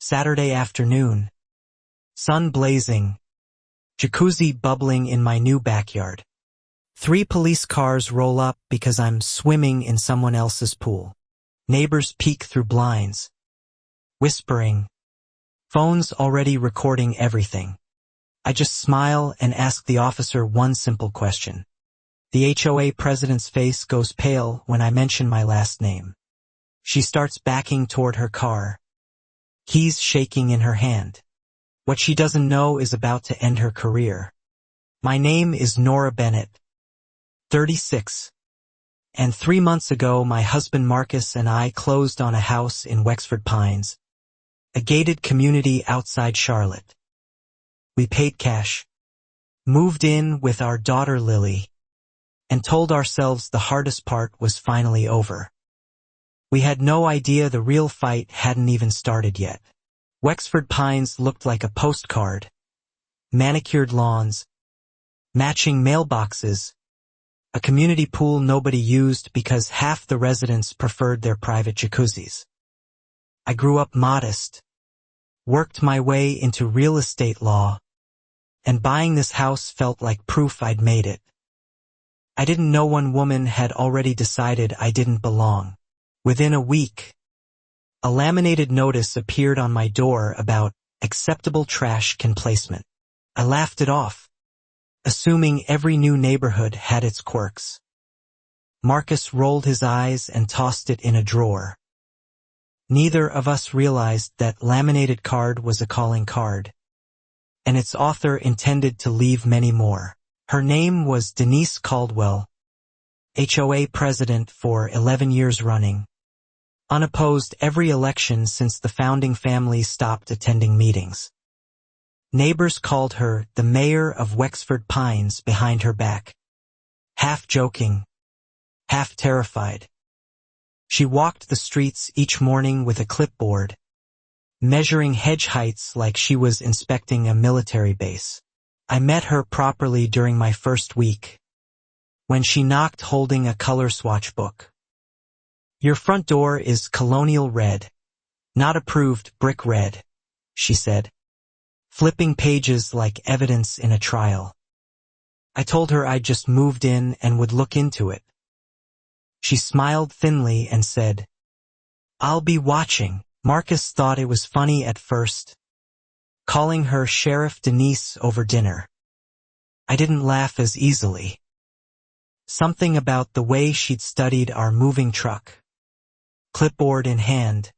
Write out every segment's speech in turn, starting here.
Saturday afternoon. Sun blazing. Jacuzzi bubbling in my new backyard. 3 police cars roll up because I'm swimming in someone else's pool. Neighbors peek through blinds. Whispering. Phones already recording everything. I just smile and ask the officer one simple question. The HOA president's face goes pale when I mention my last name. She starts backing toward her car. Keys shaking in her hand. What she doesn't know is about to end her career. My name is Nora Bennett, 36. And 3 months ago my husband Marcus and I closed on a house in Wexford Pines, a gated community outside Charlotte. We paid cash, moved in with our daughter Lily, and told ourselves the hardest part was finally over. We had no idea the real fight hadn't even started yet. Wexford Pines looked like a postcard. Manicured lawns, matching mailboxes, a community pool nobody used because half the residents preferred their private jacuzzis. I grew up modest, worked my way into real estate law, and buying this house felt like proof I'd made it. I didn't know one woman had already decided I didn't belong. Within a week, a laminated notice appeared on my door about acceptable trash can placement. I laughed it off, assuming every new neighborhood had its quirks. Marcus rolled his eyes and tossed it in a drawer. Neither of us realized that laminated card was a calling card, and its author intended to leave many more. Her name was Denise Caldwell, HOA president for 11 years running, unopposed every election since the founding family stopped attending meetings. Neighbors called her the mayor of Wexford Pines behind her back, half joking, half terrified. She walked the streets each morning with a clipboard, measuring hedge heights like she was inspecting a military base. I met her properly during my first week, when she knocked holding a color swatch book. "Your front door is colonial red, not approved brick red," she said, flipping pages like evidence in a trial. I told her I'd just moved in and would look into it. She smiled thinly and said, "I'll be watching." Marcus thought it was funny at first, calling her Sheriff Denise over dinner. I didn't laugh as easily. Something about the way she'd studied our moving truck, clipboard in hand,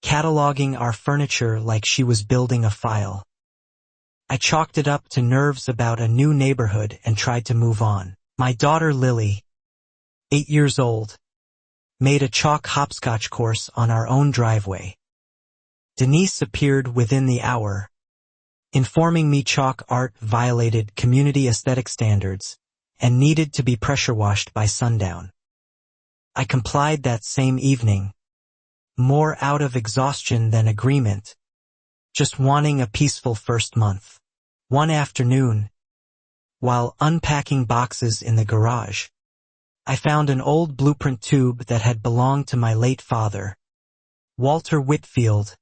cataloging our furniture like she was building a file. I chalked it up to nerves about a new neighborhood and tried to move on. My daughter Lily, 8 years old, made a chalk hopscotch course on our own driveway. Denise appeared within the hour, informing me chalk art violated community aesthetic standards and needed to be pressure washed by sundown. I complied that same evening, more out of exhaustion than agreement, just wanting a peaceful first month. One afternoon, while unpacking boxes in the garage, I found an old blueprint tube that had belonged to my late father, Walter Whitfield,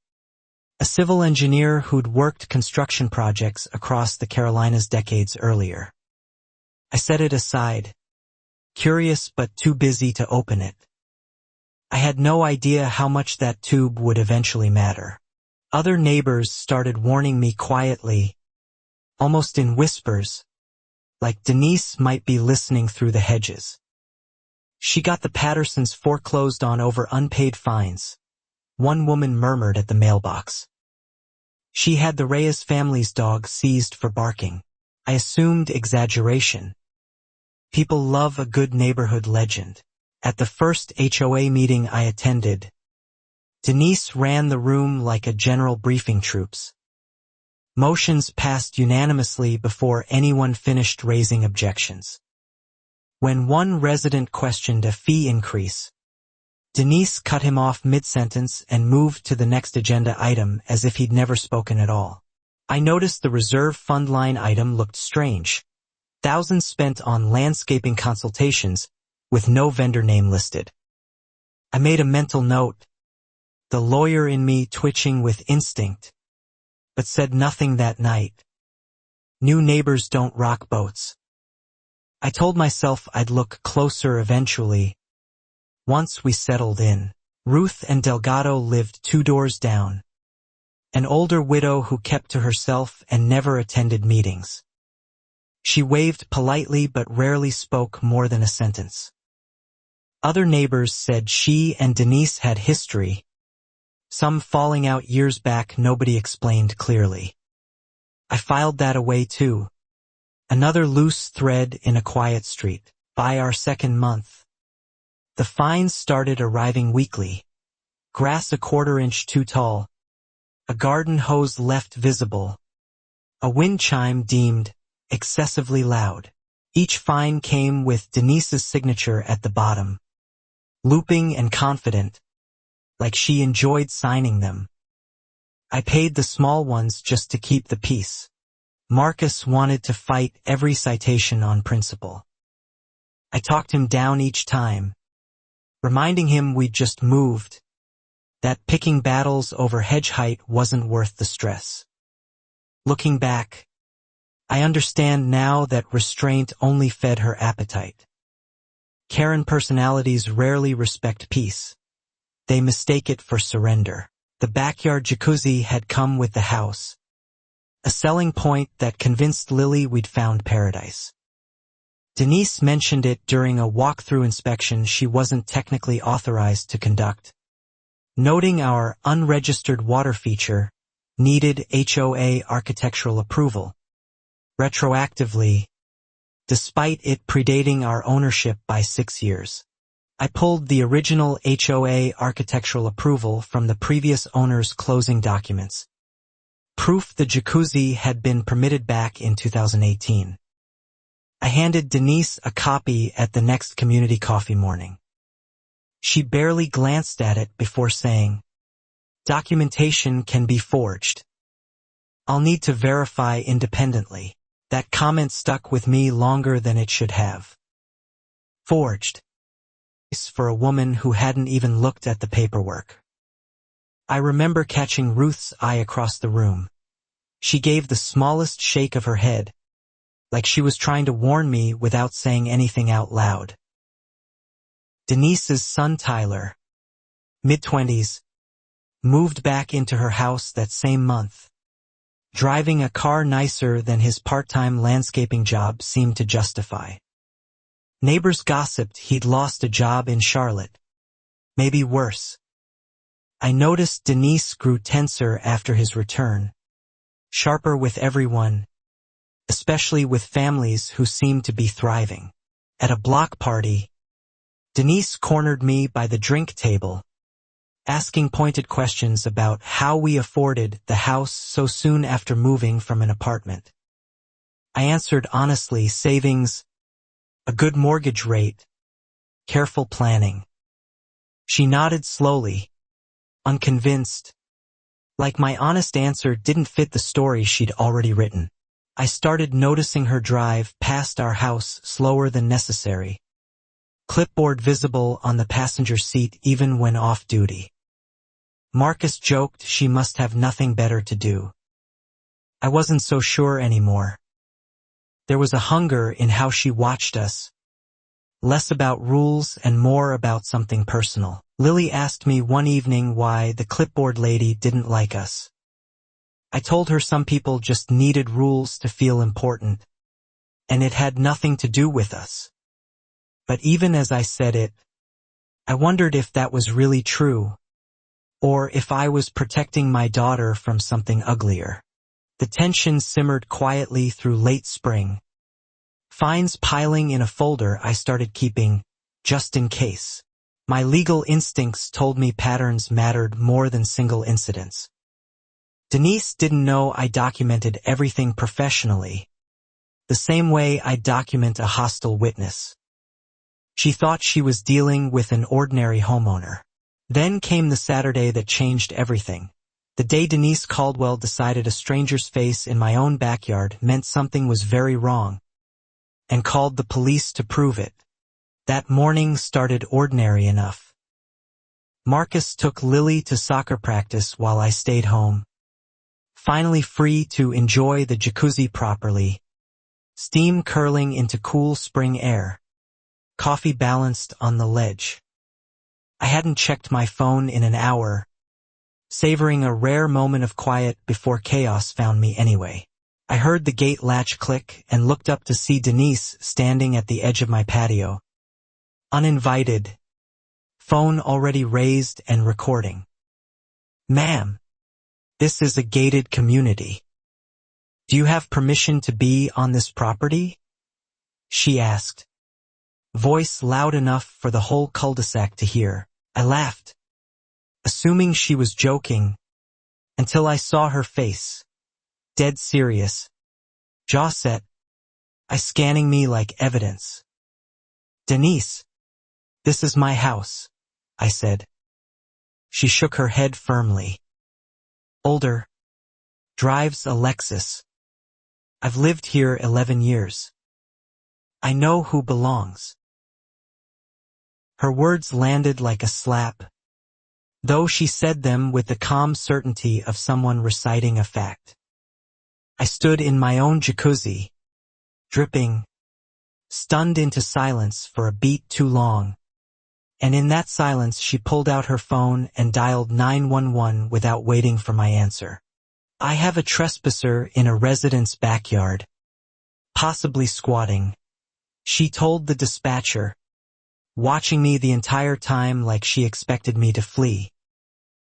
a civil engineer who'd worked construction projects across the Carolinas decades earlier. I set it aside, curious but too busy to open it. I had no idea how much that tube would eventually matter. Other neighbors started warning me quietly, almost in whispers, like Denise might be listening through the hedges. "She got the Pattersons foreclosed on over unpaid fines," one woman murmured at the mailbox. "She had the Reyes family's dog seized for barking." I assumed exaggeration. People love a good neighborhood legend. At the first HOA meeting I attended, Denise ran the room like a general briefing troops. Motions passed unanimously before anyone finished raising objections. When one resident questioned a fee increase, Denise cut him off mid-sentence and moved to the next agenda item as if he'd never spoken at all. I noticed the reserve fund line item looked strange. Thousands spent on landscaping consultations with no vendor name listed. I made a mental note. the lawyer in me twitching with instinct, but said nothing that night. New neighbors don't rock boats. I told myself I'd look closer eventually. Once we settled in, Ruth and Delgado lived 2 doors down. An older widow who kept to herself and never attended meetings. She waved politely but rarely spoke more than a sentence. Other neighbors said she and Denise had history. Some falling out years back nobody explained clearly. I filed that away too. Another loose thread in a quiet street. By our 2nd month, the fines started arriving weekly. Grass a 1/4 inch too tall. A garden hose left visible. A wind chime deemed excessively loud. Each fine came with Denise's signature at the bottom. Looping and confident, like she enjoyed signing them. I paid the small ones just to keep the peace. Marcus wanted to fight every citation on principle. I talked him down each time, reminding him we'd just moved, that picking battles over hedge height wasn't worth the stress. Looking back, I understand now that restraint only fed her appetite. Karen personalities rarely respect peace. They mistake it for surrender. The backyard jacuzzi had come with the house, a selling point that convinced Lily we'd found paradise. Denise mentioned it during a walkthrough inspection she wasn't technically authorized to conduct, noting our unregistered water feature needed HOA architectural approval. Retroactively, despite it predating our ownership by 6 years. I pulled the original HOA architectural approval from the previous owner's closing documents. Proof the jacuzzi had been permitted back in 2018. I handed Denise a copy at the next community coffee morning. She barely glanced at it before saying, "Documentation can be forged. I'll need to verify independently." That comment stuck with me longer than it should have. Forged. For a woman who hadn't even looked at the paperwork. I remember catching Ruth's eye across the room. She gave the smallest shake of her head, like she was trying to warn me without saying anything out loud. Denise's son Tyler, mid-20s, moved back into her house that same month. Driving a car nicer than his part-time landscaping job seemed to justify. Neighbors gossiped he'd lost a job in Charlotte. Maybe worse. I noticed Denise grew tenser after his return, sharper with everyone, especially with families who seemed to be thriving. At a block party, Denise cornered me by the drink table, asking pointed questions about how we afforded the house so soon after moving from an apartment. I answered honestly, savings, a good mortgage rate, careful planning. She nodded slowly, unconvinced, like my honest answer didn't fit the story she'd already written. I started noticing her drive past our house slower than necessary. Clipboard visible on the passenger seat even when off duty. Marcus joked she must have nothing better to do. I wasn't so sure anymore. There was a hunger in how she watched us. Less about rules and more about something personal. Lily asked me one evening why the clipboard lady didn't like us. I told her some people just needed rules to feel important, and it had nothing to do with us. But even as I said it, I wondered if that was really true, or if I was protecting my daughter from something uglier. The tension simmered quietly through late spring. Fines piling in a folder I started keeping, just in case. My legal instincts told me patterns mattered more than single incidents. Denise didn't know I documented everything professionally, the same way I document a hostile witness. She thought she was dealing with an ordinary homeowner. Then came the Saturday that changed everything. The day Denise Caldwell decided a stranger's face in my own backyard meant something was very wrong, and called the police to prove it. That morning started ordinary enough. Marcus took Lily to soccer practice while I stayed home. Finally free to enjoy the jacuzzi properly. Steam curling into cool spring air. Coffee balanced on the ledge. I hadn't checked my phone in an hour, savoring a rare moment of quiet before chaos found me anyway. I heard the gate latch click and looked up to see Denise standing at the edge of my patio. Uninvited. Phone already raised and recording. "Ma'am, this is a gated community. Do you have permission to be on this property?" she asked. Voice loud enough for the whole cul-de-sac to hear. I laughed, assuming she was joking, until I saw her face. Dead serious. Jaw set. I scanning me like evidence. "Denise, this is my house," I said. She shook her head firmly. "Older. Drives a Lexus. I've lived here 11 years. I know who belongs." Her words landed like a slap, though she said them with the calm certainty of someone reciting a fact. I stood in my own jacuzzi, dripping, stunned into silence for a beat too long. And in that silence she pulled out her phone and dialed 911 without waiting for my answer. "I have a trespasser in a resident's backyard, possibly squatting," she told the dispatcher, watching me the entire time like she expected me to flee.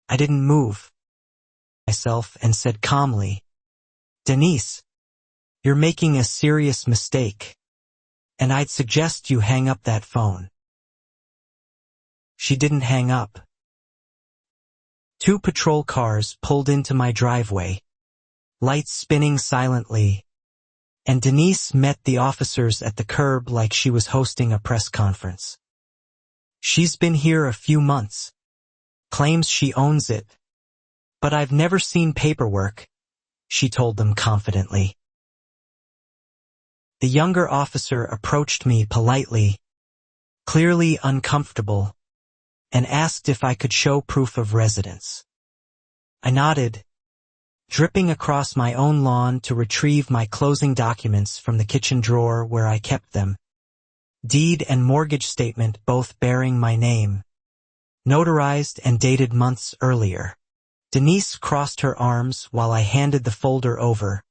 I didn't move myself and said calmly, "Denise, you're making a serious mistake, and I'd suggest you hang up that phone." She didn't hang up. 2 patrol cars pulled into my driveway, lights spinning silently, and Denise met the officers at the curb like she was hosting a press conference. "She's been here a few months. Claims she owns it. But I've never seen paperwork," she told them confidently. The younger officer approached me politely, clearly uncomfortable, and asked if I could show proof of residence. I nodded, dripping across my own lawn to retrieve my closing documents from the kitchen drawer where I kept them. Deed and mortgage statement both bearing my name, notarized and dated months earlier. Denise crossed her arms while I handed the folder over,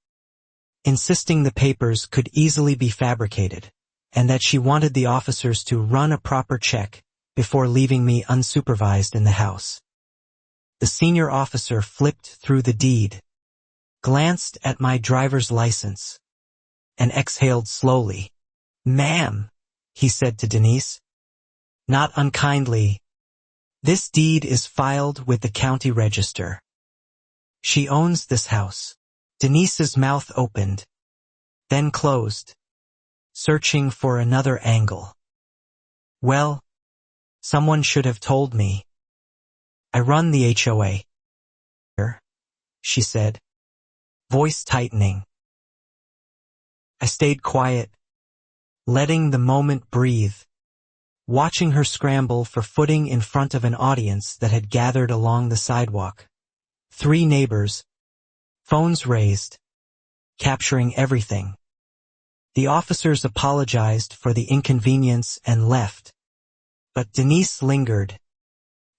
insisting the papers could easily be fabricated, and that she wanted the officers to run a proper check before leaving me unsupervised in the house. The senior officer flipped through the deed, glanced at my driver's license, and exhaled slowly. "Ma'am," he said to Denise, not unkindly, "this deed is filed with the county register. She owns this house." Denise's mouth opened, then closed, searching for another angle. "Well, someone should have told me. I run the HOA. She said, voice tightening. I stayed quiet, letting the moment breathe, watching her scramble for footing in front of an audience that had gathered along the sidewalk. 3 neighbors, phones raised, capturing everything. The officers apologized for the inconvenience and left, but Denise lingered,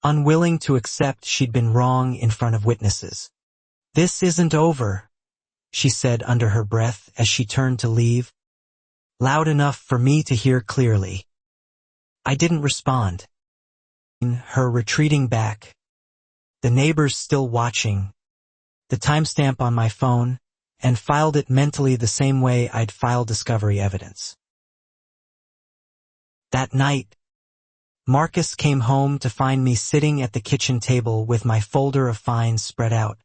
unwilling to accept she'd been wrong in front of witnesses. "This isn't over," she said under her breath as she turned to leave, loud enough for me to hear clearly. I didn't respond. Her retreating back, the neighbors still watching, the timestamp on my phone, and filed it mentally the same way I'd filed discovery evidence. That night, Marcus came home to find me sitting at the kitchen table with my folder of fines spread out,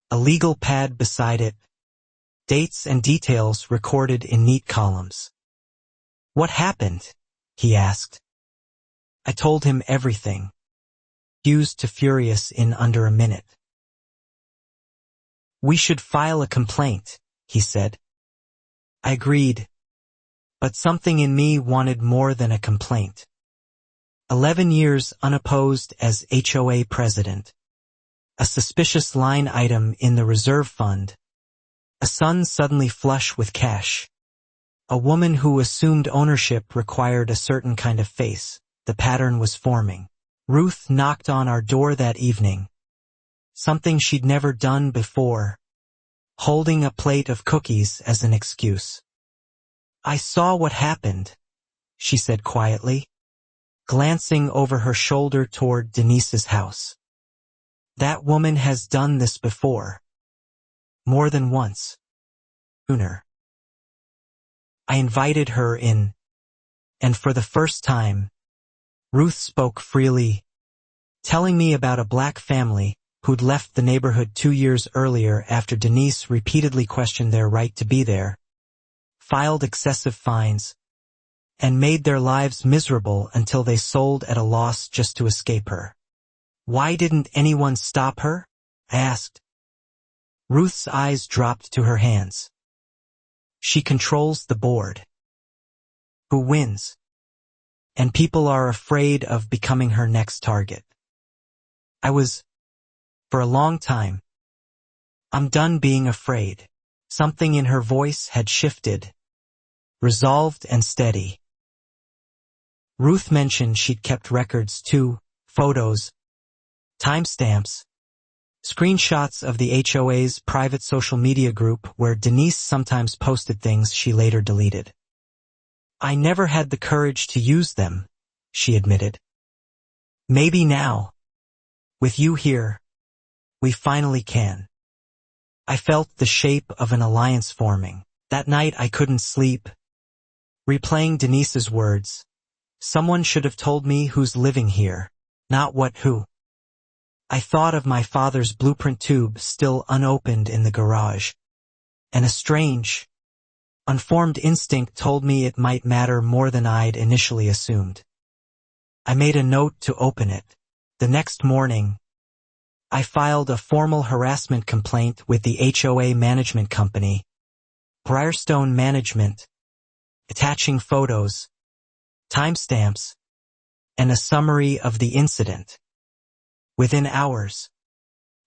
a legal pad beside it, dates and details recorded in neat columns. "What happened?" he asked. I told him everything, fused to furious in under a minute. "We should file a complaint," he said. I agreed, but something in me wanted more than a complaint. 11 years unopposed as HOA president. A suspicious line item in the reserve fund. A son suddenly flush with cash. A woman who assumed ownership required a certain kind of face. The pattern was forming. Ruth knocked on our door that evening. Something she'd never done before. Holding a plate of cookies as an excuse. "I saw what happened," she said quietly, glancing over her shoulder toward Denise's house. "That woman has done this before. More than once. Sooner." I invited her in, and for the first time, Ruth spoke freely, telling me about a black family who'd left the neighborhood 2 years earlier after Denise repeatedly questioned their right to be there, filed excessive fines, and made their lives miserable until they sold at a loss just to escape her. "Why didn't anyone stop her?" I asked. Ruth's eyes dropped to her hands. "She controls the board. Who wins? And people are afraid of becoming her next target." I was, for a long time. "I'm done being afraid." Something in her voice had shifted, resolved and steady. Ruth mentioned she'd kept records too, photos, timestamps, screenshots of the HOA's private social media group where Denise sometimes posted things she later deleted. "I never had the courage to use them," she admitted. "Maybe now, with you here, we finally can." I felt the shape of an alliance forming. That night I couldn't sleep. Replaying Denise's words, "Someone should have told me who's living here, not what who." I thought of my father's blueprint tube still unopened in the garage, and a strange, unformed instinct told me it might matter more than I'd initially assumed. I made a note to open it. The next morning, I filed a formal harassment complaint with the HOA management company, Briarstone Management, attaching photos, timestamps, and a summary of the incident. Within hours,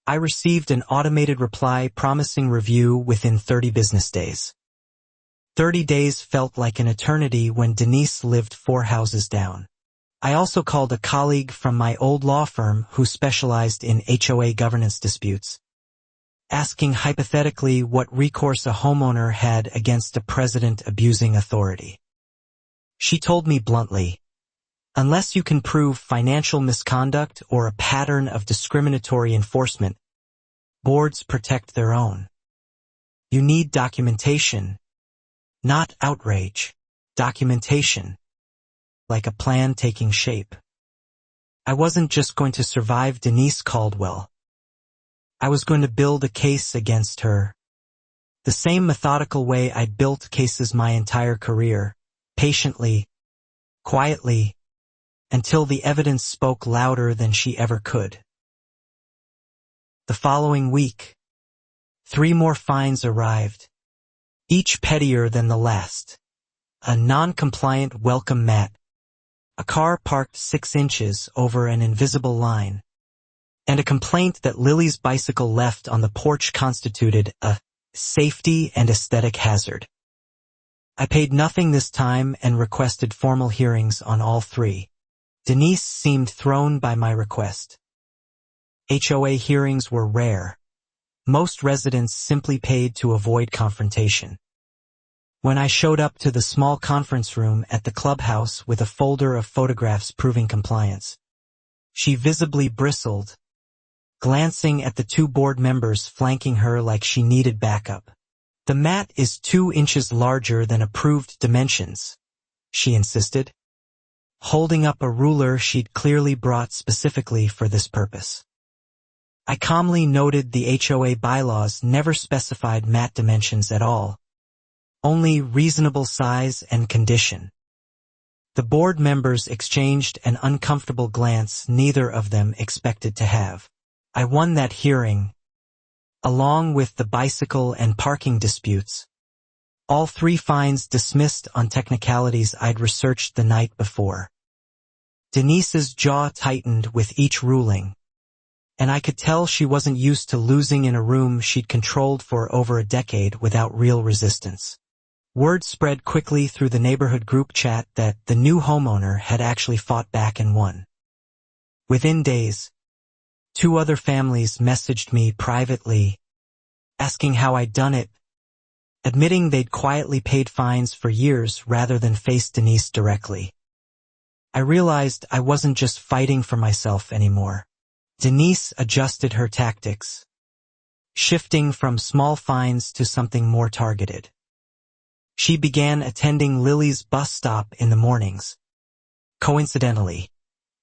I received an automated reply promising review within 30 business days. 30 days felt like an eternity when Denise lived 4 houses down. I also called a colleague from my old law firm who specialized in HOA governance disputes, asking hypothetically what recourse a homeowner had against a president abusing authority. She told me bluntly, "Unless you can prove financial misconduct or a pattern of discriminatory enforcement, boards protect their own. You need documentation, not outrage. Documentation. Like a plan taking shape." I wasn't just going to survive Denise Caldwell. I was going to build a case against her. The same methodical way I'd built cases my entire career, patiently, quietly, until the evidence spoke louder than she ever could. The following week, 3 more fines arrived, each pettier than the last. A non-compliant welcome mat, a car parked 6 inches over an invisible line, and a complaint that Lily's bicycle left on the porch constituted a safety and aesthetic hazard. I paid nothing this time and requested formal hearings on all 3. Denise seemed thrown by my request. HOA hearings were rare. Most residents simply paid to avoid confrontation. When I showed up to the small conference room at the clubhouse with a folder of photographs proving compliance, she visibly bristled, glancing at the 2 board members flanking her like she needed backup. "The mat is 2 inches larger than approved dimensions," she insisted, holding up a ruler she'd clearly brought specifically for this purpose. I calmly noted the HOA bylaws never specified mat dimensions at all. Only reasonable size and condition. The board members exchanged an uncomfortable glance neither of them expected to have. I won that hearing, along with the bicycle and parking disputes. All 3 fines dismissed on technicalities I'd researched the night before. Denise's jaw tightened with each ruling, and I could tell she wasn't used to losing in a room she'd controlled for over a decade without real resistance. Word spread quickly through the neighborhood group chat that the new homeowner had actually fought back and won. Within days, 2 other families messaged me privately, asking how I'd done it, admitting they'd quietly paid fines for years rather than face Denise directly. I realized I wasn't just fighting for myself anymore. Denise adjusted her tactics, shifting from small fines to something more targeted. She began attending Lily's bus stop in the mornings. Coincidentally,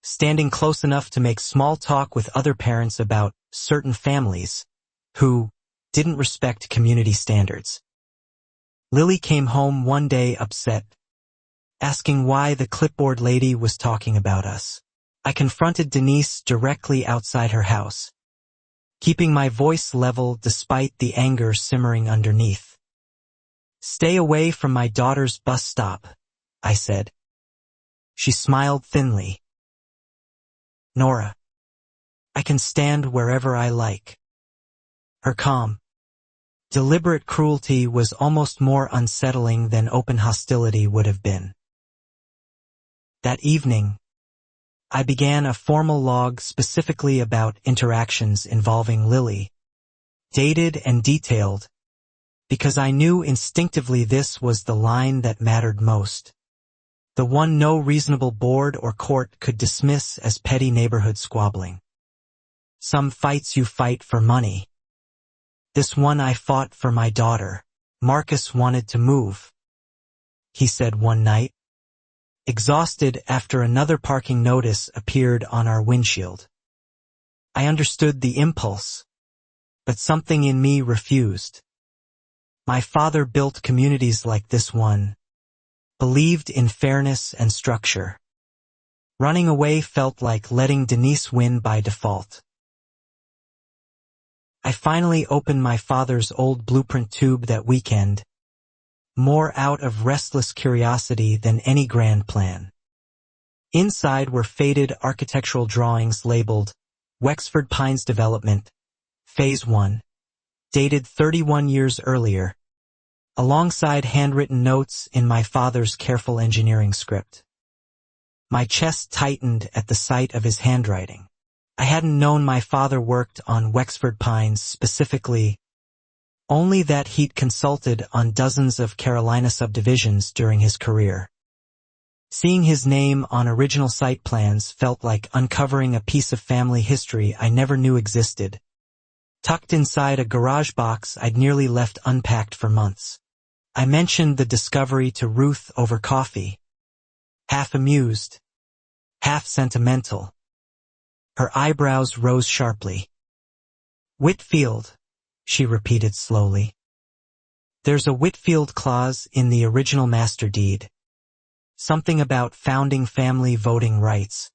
standing close enough to make small talk with other parents about certain families who didn't respect community standards. Lily came home one day upset, asking why the clipboard lady was talking about us. I confronted Denise directly outside her house, keeping my voice level despite the anger simmering underneath. "Stay away from my daughter's bus stop," I said. She smiled thinly. "Nora, I can stand wherever I like." Her calm, deliberate cruelty was almost more unsettling than open hostility would have been. That evening, I began a formal log specifically about interactions involving Lily, dated and detailed, because I knew instinctively this was the line that mattered most. The one no reasonable board or court could dismiss as petty neighborhood squabbling. Some fights you fight for money. This one I fought for my daughter. Marcus wanted to move, he said one night, exhausted after another parking notice appeared on our windshield. I understood the impulse, but something in me refused. My father built communities like this one, believed in fairness and structure. Running away felt like letting Denise win by default. I finally opened my father's old blueprint tube that weekend, more out of restless curiosity than any grand plan. Inside were faded architectural drawings labeled Wexford Pines Development, Phase 1, dated 31 years earlier, alongside handwritten notes in my father's careful engineering script. My chest tightened at the sight of his handwriting. I hadn't known my father worked on Wexford Pines specifically, only that he'd consulted on dozens of Carolina subdivisions during his career. Seeing his name on original site plans felt like uncovering a piece of family history I never knew existed, tucked inside a garage box I'd nearly left unpacked for months. I mentioned the discovery to Ruth over coffee, half amused, half sentimental. Her eyebrows rose sharply. "Whitfield," she repeated slowly. "There's a Whitfield clause in the original master deed. Something about founding family voting rights.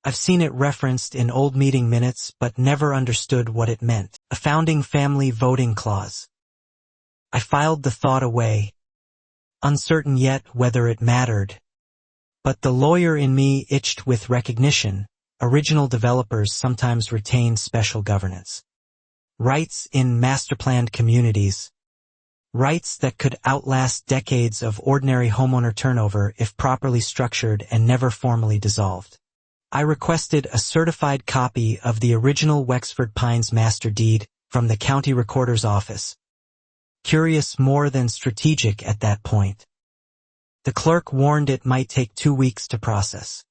I've seen it referenced in old meeting minutes but never understood what it meant. A founding family voting clause." I filed the thought away, uncertain yet whether it mattered. But the lawyer in me itched with recognition. Original developers sometimes retain special governance. Rights in master-planned communities. Rights that could outlast decades of ordinary homeowner turnover if properly structured and never formally dissolved. I requested a certified copy of the original Wexford Pines master deed from the county recorder's office. Curious more than strategic at that point. The clerk warned it might take 2 weeks to process.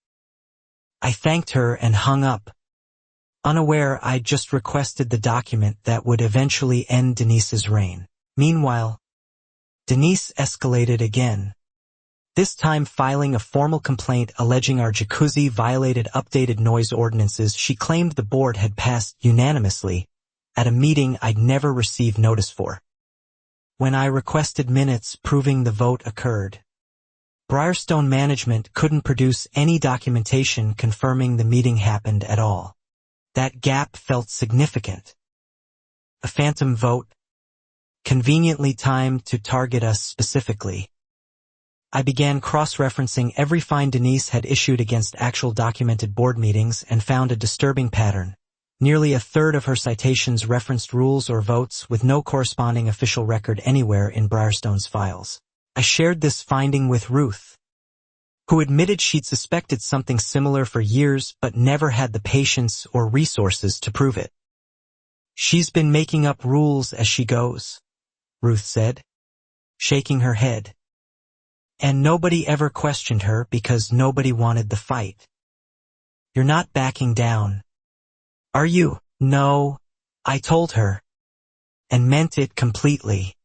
I thanked her and hung up, unaware I'd just requested the document that would eventually end Denise's reign. Meanwhile, Denise escalated again, this time filing a formal complaint alleging our jacuzzi violated updated noise ordinances she claimed the board had passed unanimously at a meeting I'd never received notice for. When I requested minutes proving the vote occurred, Briarstone management couldn't produce any documentation confirming the meeting happened at all. That gap felt significant. A phantom vote, conveniently timed to target us specifically. I began cross-referencing every fine Denise had issued against actual documented board meetings and found a disturbing pattern. Nearly a third of her citations referenced rules or votes with no corresponding official record anywhere in Briarstone's files. I shared this finding with Ruth, who admitted she'd suspected something similar for years but never had the patience or resources to prove it. "She's been making up rules as she goes," Ruth said, shaking her head. "And nobody ever questioned her because nobody wanted the fight." "You're not backing down, are you?" "No," I told her, and meant it completely.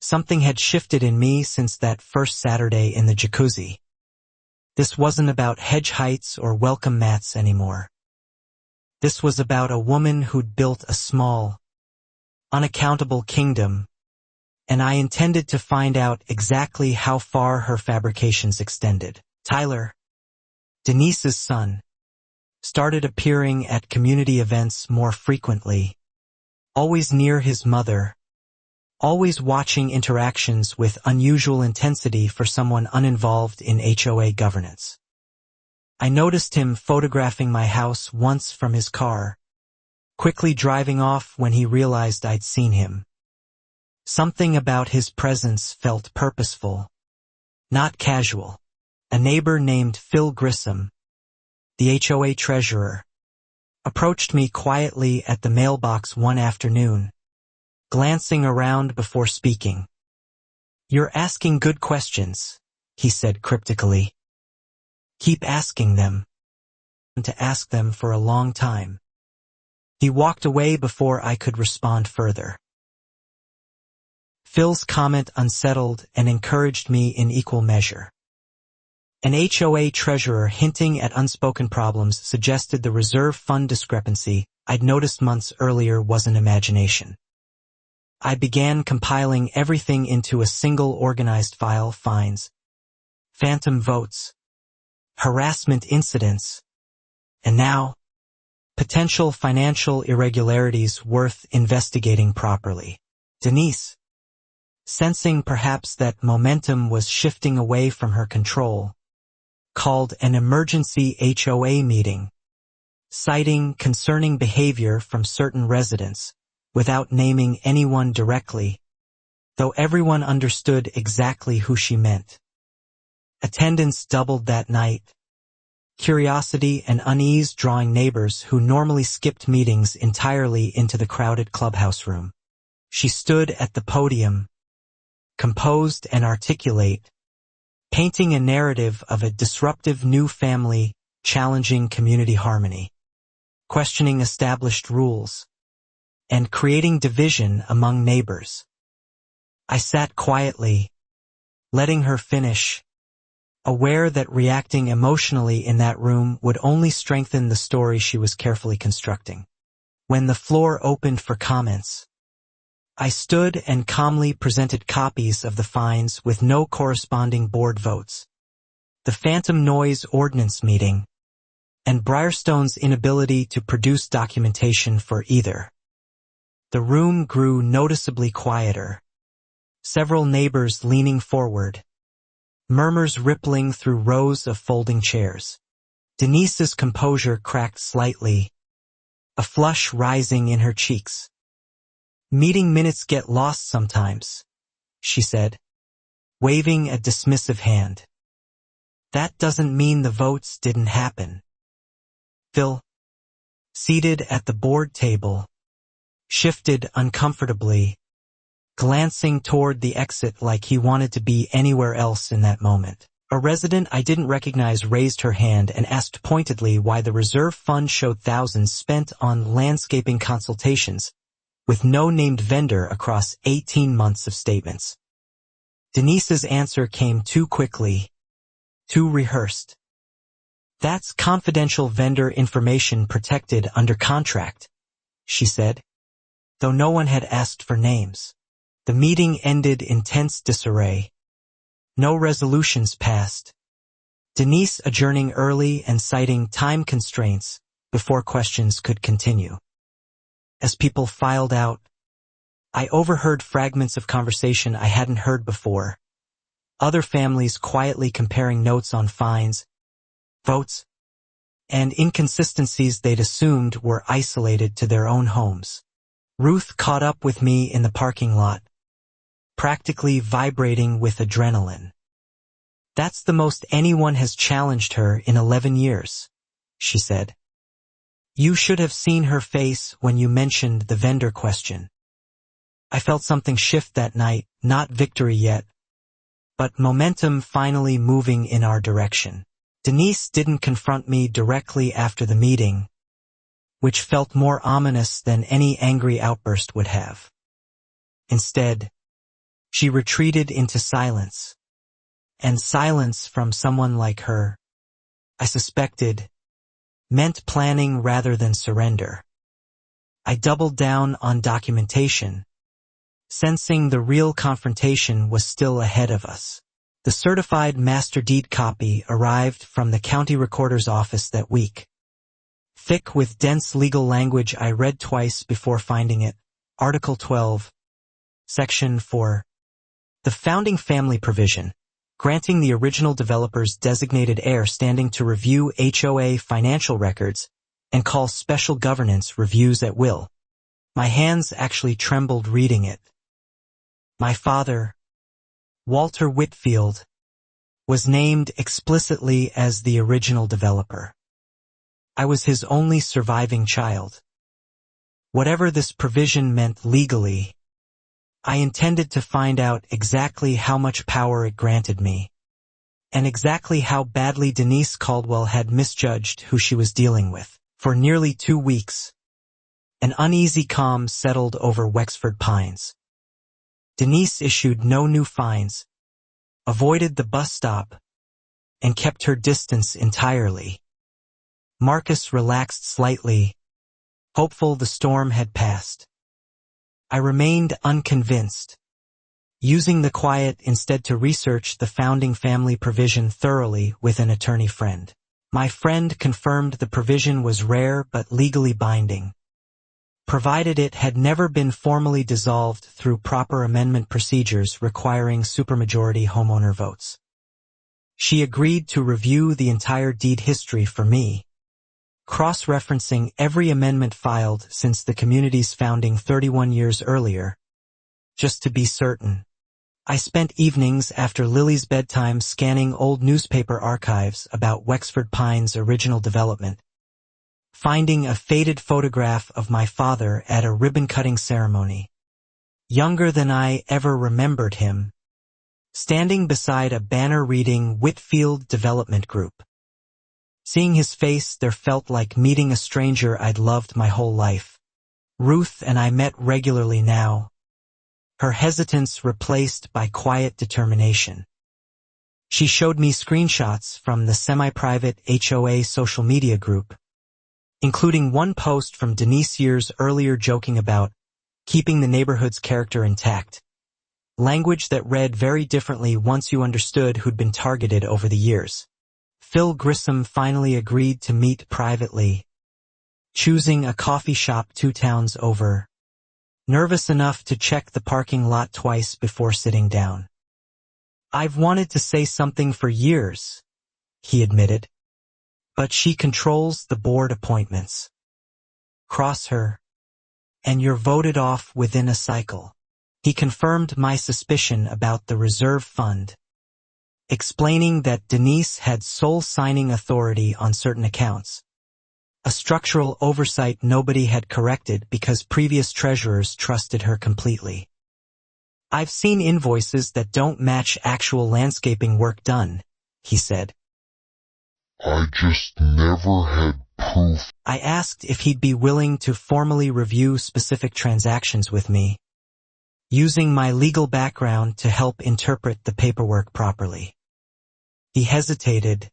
Something had shifted in me since that first Saturday in the jacuzzi. This wasn't about hedge heights or welcome mats anymore. This was about a woman who'd built a small, unaccountable kingdom, and I intended to find out exactly how far her fabrications extended. Tyler, Denise's son, started appearing at community events more frequently, always near his mother, always watching interactions with unusual intensity for someone uninvolved in HOA governance. I noticed him photographing my house once from his car, quickly driving off when he realized I'd seen him. Something about his presence felt purposeful, not casual. A neighbor named Phil Grissom, the HOA treasurer, approached me quietly at the mailbox one afternoon, glancing around before speaking. "You're asking good questions," he said cryptically. "Keep asking them." To ask them for a long time. He walked away before I could respond further. Phil's comment unsettled and encouraged me in equal measure. An HOA treasurer hinting at unspoken problems suggested the reserve fund discrepancy I'd noticed months earlier wasn't imagination. I began compiling everything into a single organized file: fines, phantom votes, harassment incidents, and now, potential financial irregularities worth investigating properly. Denise, sensing perhaps that momentum was shifting away from her control, called an emergency HOA meeting, citing concerning behavior from certain residents, without naming anyone directly, though everyone understood exactly who she meant. Attendance doubled that night, curiosity and unease drawing neighbors who normally skipped meetings entirely into the crowded clubhouse room. She stood at the podium, composed and articulate, painting a narrative of a disruptive new family challenging community harmony, questioning established rules, and creating division among neighbors. I sat quietly, letting her finish, aware that reacting emotionally in that room would only strengthen the story she was carefully constructing. When the floor opened for comments, I stood and calmly presented copies of the fines with no corresponding board votes, the phantom noise ordinance meeting, and Briarstone's inability to produce documentation for either. The room grew noticeably quieter, several neighbors leaning forward, murmurs rippling through rows of folding chairs. Denise's composure cracked slightly, a flush rising in her cheeks. "Meeting minutes get lost sometimes," she said, waving a dismissive hand. "That doesn't mean the votes didn't happen." Phil, seated at the board table, shifted uncomfortably, glancing toward the exit like he wanted to be anywhere else in that moment. A resident I didn't recognize raised her hand and asked pointedly why the reserve fund showed thousands spent on landscaping consultations, with no named vendor across 18 months of statements. Denise's answer came too quickly, too rehearsed. "That's confidential vendor information protected under contract," she said, though no one had asked for names. The meeting ended in tense disarray. No resolutions passed, Denise adjourning early and citing time constraints before questions could continue. As people filed out, I overheard fragments of conversation I hadn't heard before. other families quietly comparing notes on fines, votes, and inconsistencies they'd assumed were isolated to their own homes. Ruth caught up with me in the parking lot, practically vibrating with adrenaline. "That's the most anyone has challenged her in 11 years, she said. "You should have seen her face when you mentioned the vendor question." I felt something shift that night, not victory yet, but momentum finally moving in our direction. Denise didn't confront me directly after the meeting, which felt more ominous than any angry outburst would have. Instead, she retreated into silence, and silence from someone like her, I suspected, meant planning rather than surrender. I doubled down on documentation, sensing the real confrontation was still ahead of us. The certified master deed copy arrived from the county recorder's office that week. Thick with dense legal language I read twice before finding it. Article 12, Section 4. The founding family provision, granting the original developer's designated heir standing to review HOA financial records and call special governance reviews at will. My hands actually trembled reading it. My father, Walter Whitfield, was named explicitly as the original developer. I was his only surviving child. Whatever this provision meant legally, I intended to find out exactly how much power it granted me, and exactly how badly Denise Caldwell had misjudged who she was dealing with. For nearly 2 weeks, an uneasy calm settled over Wexford Pines. Denise issued no new fines, avoided the bus stop, and kept her distance entirely. Marcus relaxed slightly, hopeful the storm had passed. I remained unconvinced, using the quiet instead to research the founding family provision thoroughly with an attorney friend. My friend confirmed the provision was rare but legally binding, provided it had never been formally dissolved through proper amendment procedures requiring supermajority homeowner votes. She agreed to review the entire deed history for me, cross-referencing every amendment filed since the community's founding 31 years earlier, just to be certain. I spent evenings after Lily's bedtime scanning old newspaper archives about Wexford Pines' original development, finding a faded photograph of my father at a ribbon-cutting ceremony, younger than I ever remembered him, standing beside a banner reading Whitfield Development Group. Seeing his face there felt like meeting a stranger I'd loved my whole life. Ruth and I met regularly now, her hesitance replaced by quiet determination. She showed me screenshots from the semi-private HOA social media group, including one post from Denise years earlier joking about keeping the neighborhood's character intact, language that read very differently once you understood who'd been targeted over the years. Phil Grissom finally agreed to meet privately, choosing a coffee shop 2 towns over, nervous enough to check the parking lot twice before sitting down. "I've wanted to say something for years," he admitted, "but she controls the board appointments. Cross her, and you're voted off within a cycle." He confirmed my suspicion about the reserve fund, explaining that Denise had sole signing authority on certain accounts, a structural oversight nobody had corrected because previous treasurers trusted her completely. "I've seen invoices that don't match actual landscaping work done," he said. "I just never had proof." I asked if he'd be willing to formally review specific transactions with me, using my legal background to help interpret the paperwork properly. He hesitated,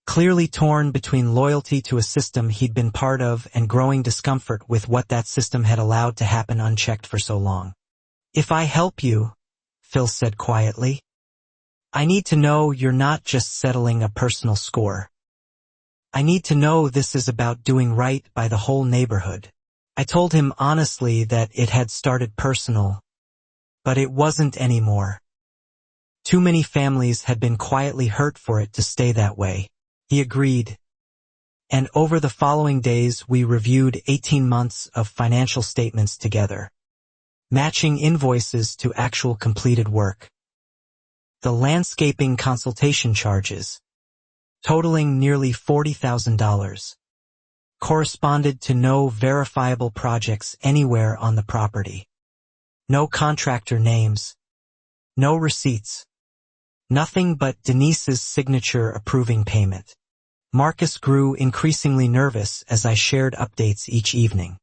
clearly torn between loyalty to a system he'd been part of and growing discomfort with what that system had allowed to happen unchecked for so long. "If I help you," Phil said quietly, "I need to know you're not just settling a personal score. I need to know this is about doing right by the whole neighborhood." I told him honestly that it had started personal, but it wasn't anymore. Too many families had been quietly hurt for it to stay that way. He agreed. And over the following days we reviewed 18 months of financial statements together, matching invoices to actual completed work. The landscaping consultation charges, totaling nearly $40,000, corresponded to no verifiable projects anywhere on the property. No contractor names, no receipts, nothing but Denise's signature approving payment. Marcus grew increasingly nervous as I shared updates each evening.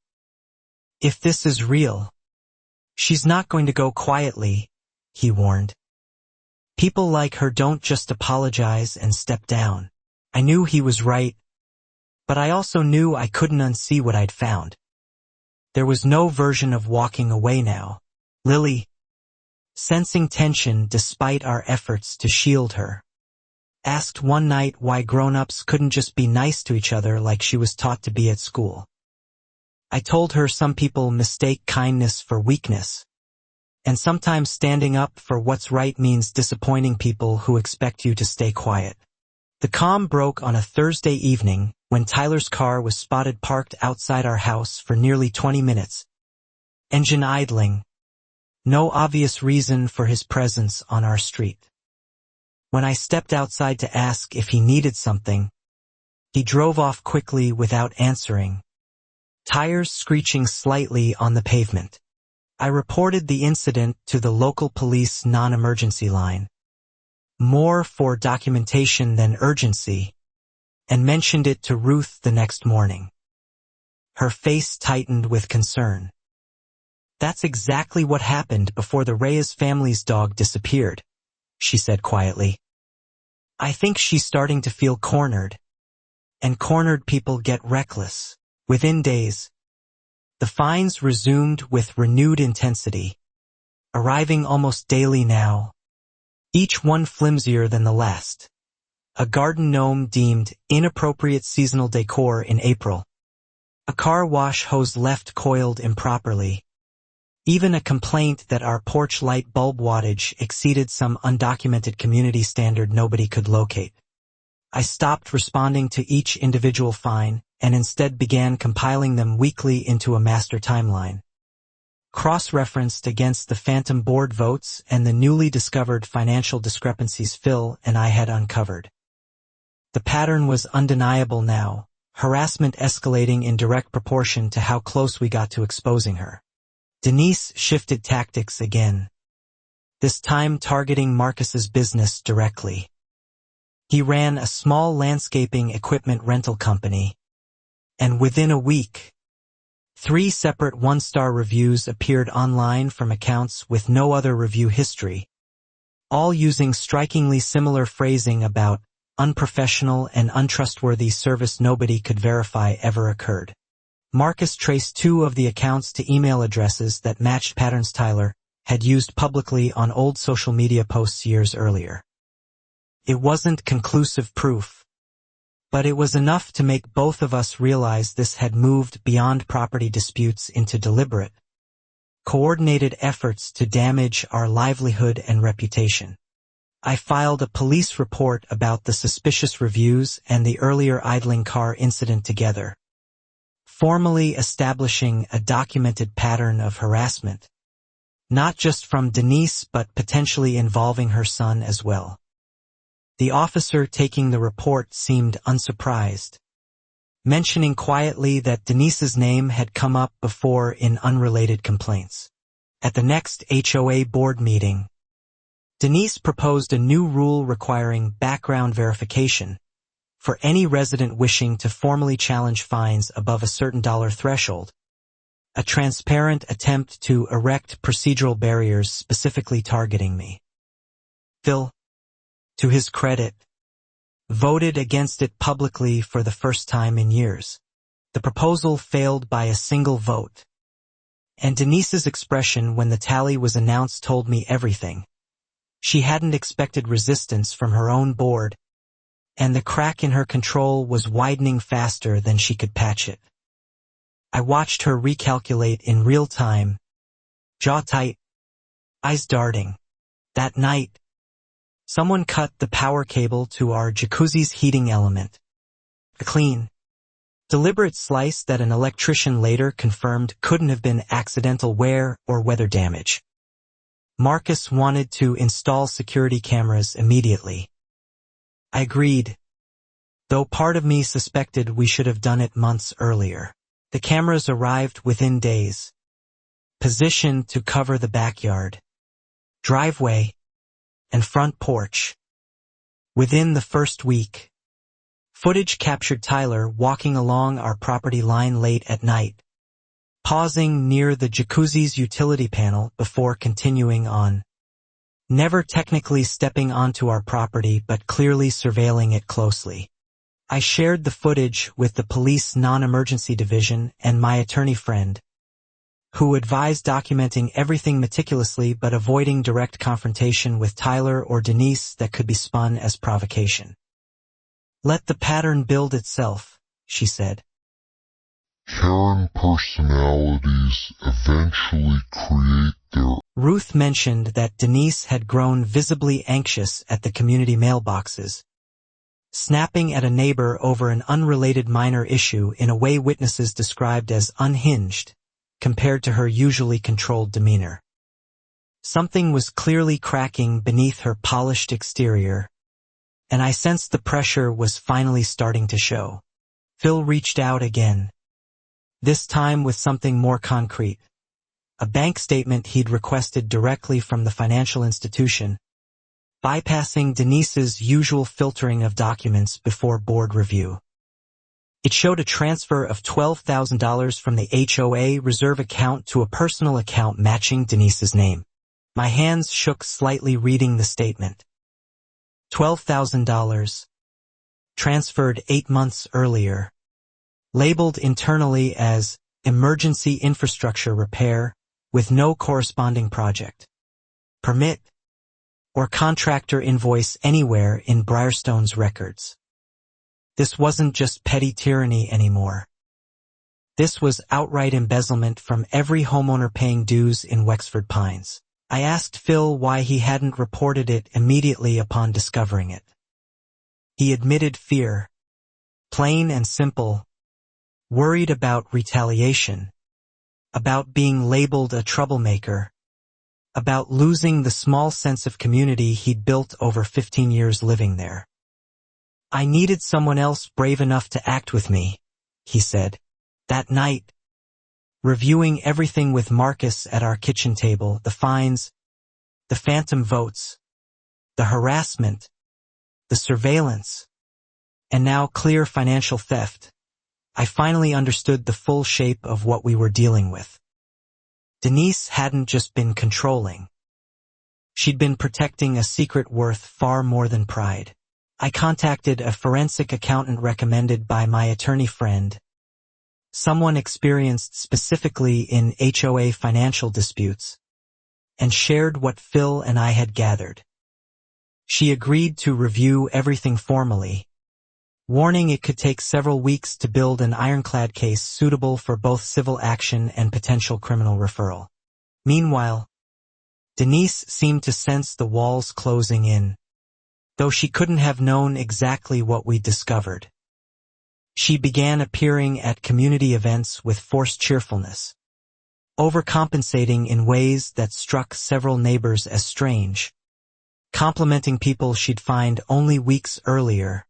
If this is real, she's not going to go quietly, he warned. People like her don't just apologize and step down. I knew he was right, but I also knew I couldn't unsee what I'd found. There was no version of walking away now. Lily, sensing tension despite our efforts to shield her, asked one night why grown-ups couldn't just be nice to each other like she was taught to be at school. I told her some people mistake kindness for weakness, and sometimes standing up for what's right means disappointing people who expect you to stay quiet. The calm broke on a Thursday evening when Tyler's car was spotted parked outside our house for nearly 20 minutes, engine idling. No obvious reason for his presence on our street. When I stepped outside to ask if he needed something, he drove off quickly without answering, tires screeching slightly on the pavement. I reported the incident to the local police non-emergency line, more for documentation than urgency, and mentioned it to Ruth the next morning. Her face tightened with concern. That's exactly what happened before the Reyes family's dog disappeared, she said quietly. I think she's starting to feel cornered, and cornered people get reckless. Within days, the fines resumed with renewed intensity, arriving almost daily now, each one flimsier than the last. A garden gnome deemed inappropriate seasonal decor in April. A car wash hose left coiled improperly. Even a complaint that our porch light bulb wattage exceeded some undocumented community standard nobody could locate. I stopped responding to each individual fine and instead began compiling them weekly into a master timeline, cross-referenced against the phantom board votes and the newly discovered financial discrepancies Phil and I had uncovered. The pattern was undeniable now, harassment escalating in direct proportion to how close we got to exposing her. Denise shifted tactics again, this time targeting Marcus's business directly. He ran a small landscaping equipment rental company, and within a week, 3 separate one-star reviews appeared online from accounts with no other review history, all using strikingly similar phrasing about unprofessional and untrustworthy service nobody could verify ever occurred. Marcus traced 2 of the accounts to email addresses that matched patterns Tyler had used publicly on old social media posts years earlier. It wasn't conclusive proof, but it was enough to make both of us realize this had moved beyond property disputes into deliberate, coordinated efforts to damage our livelihood and reputation. I filed a police report about the suspicious reviews and the earlier idling car incident together, formally establishing a documented pattern of harassment, not just from Denise but potentially involving her son as well. The officer taking the report seemed unsurprised, mentioning quietly that Denise's name had come up before in unrelated complaints. At the next HOA board meeting, Denise proposed a new rule requiring background verification for any resident wishing to formally challenge fines above a certain dollar threshold, a transparent attempt to erect procedural barriers specifically targeting me. Phil, to his credit, voted against it publicly for the first time in years. The proposal failed by a single vote, and Denise's expression when the tally was announced told me everything. She hadn't expected resistance from her own board, and the crack in her control was widening faster than she could patch it. I watched her recalculate in real time, jaw tight, eyes darting. That night, Someone cut the power cable to our jacuzzi's heating element. A clean, deliberate slice that an electrician later confirmed couldn't have been accidental wear or weather damage. Marcus wanted to install security cameras immediately. I agreed, though part of me suspected we should have done it months earlier. The cameras arrived within days, positioned to cover the backyard, driveway, and front porch. Within the first week, footage captured Tyler walking along our property line late at night, pausing near the jacuzzi's utility panel before continuing on, never technically stepping onto our property but clearly surveilling it closely. I shared the footage with the police non-emergency division and my attorney friend, who advised documenting everything meticulously but avoiding direct confrontation with Tyler or Denise that could be spun as provocation. Let the pattern build itself, she said. Karen personalities eventually create their... Ruth mentioned that Denise had grown visibly anxious at the community mailboxes, snapping at a neighbor over an unrelated minor issue in a way witnesses described as unhinged, compared to her usually controlled demeanor. Something was clearly cracking beneath her polished exterior, and I sensed the pressure was finally starting to show. Phil reached out again, this time with something more concrete, a bank statement he'd requested directly from the financial institution, bypassing Denise's usual filtering of documents before board review. It showed a transfer of $12,000 from the HOA reserve account to a personal account matching Denise's name. My hands shook slightly reading the statement. $12,000, transferred 8 months earlier, labeled internally as emergency infrastructure repair with no corresponding project, permit, or contractor invoice anywhere in Briarstone's records. This wasn't just petty tyranny anymore. This was outright embezzlement from every homeowner paying dues in Wexford Pines. I asked Phil why he hadn't reported it immediately upon discovering it. He admitted fear. Plain and simple. Worried about retaliation. About being labeled a troublemaker. About losing the small sense of community he'd built over 15 years living there. I needed someone else brave enough to act with me, he said. That night, reviewing everything with Marcus at our kitchen table, the fines, the phantom votes, the harassment, the surveillance, and now clear financial theft, I finally understood the full shape of what we were dealing with. Denise hadn't just been controlling. She'd been protecting a secret worth far more than pride. I contacted a forensic accountant recommended by my attorney friend, someone experienced specifically in HOA financial disputes, and shared what Phil and I had gathered. She agreed to review everything formally, warning it could take several weeks to build an ironclad case suitable for both civil action and potential criminal referral. Meanwhile, Denise seemed to sense the walls closing in, though she couldn't have known exactly what we discovered. She began appearing at community events with forced cheerfulness, overcompensating in ways that struck several neighbors as strange, complimenting people she'd find only weeks earlier,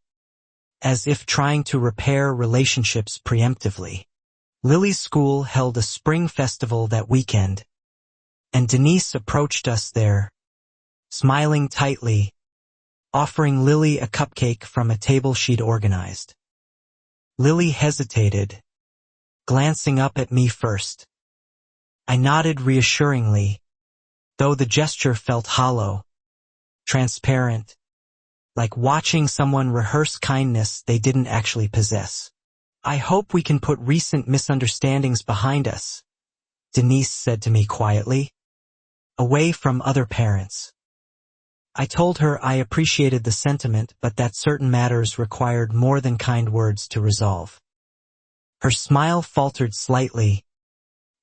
as if trying to repair relationships preemptively. Lily's school held a spring festival that weekend, and Denise approached us there, smiling tightly, offering Lily a cupcake from a table she'd organized. Lily hesitated, glancing up at me first. I nodded reassuringly, though the gesture felt hollow, transparent, like watching someone rehearse kindness they didn't actually possess. I hope we can put recent misunderstandings behind us, Denise said to me quietly, away from other parents. I told her I appreciated the sentiment, but that certain matters required more than kind words to resolve. Her smile faltered slightly,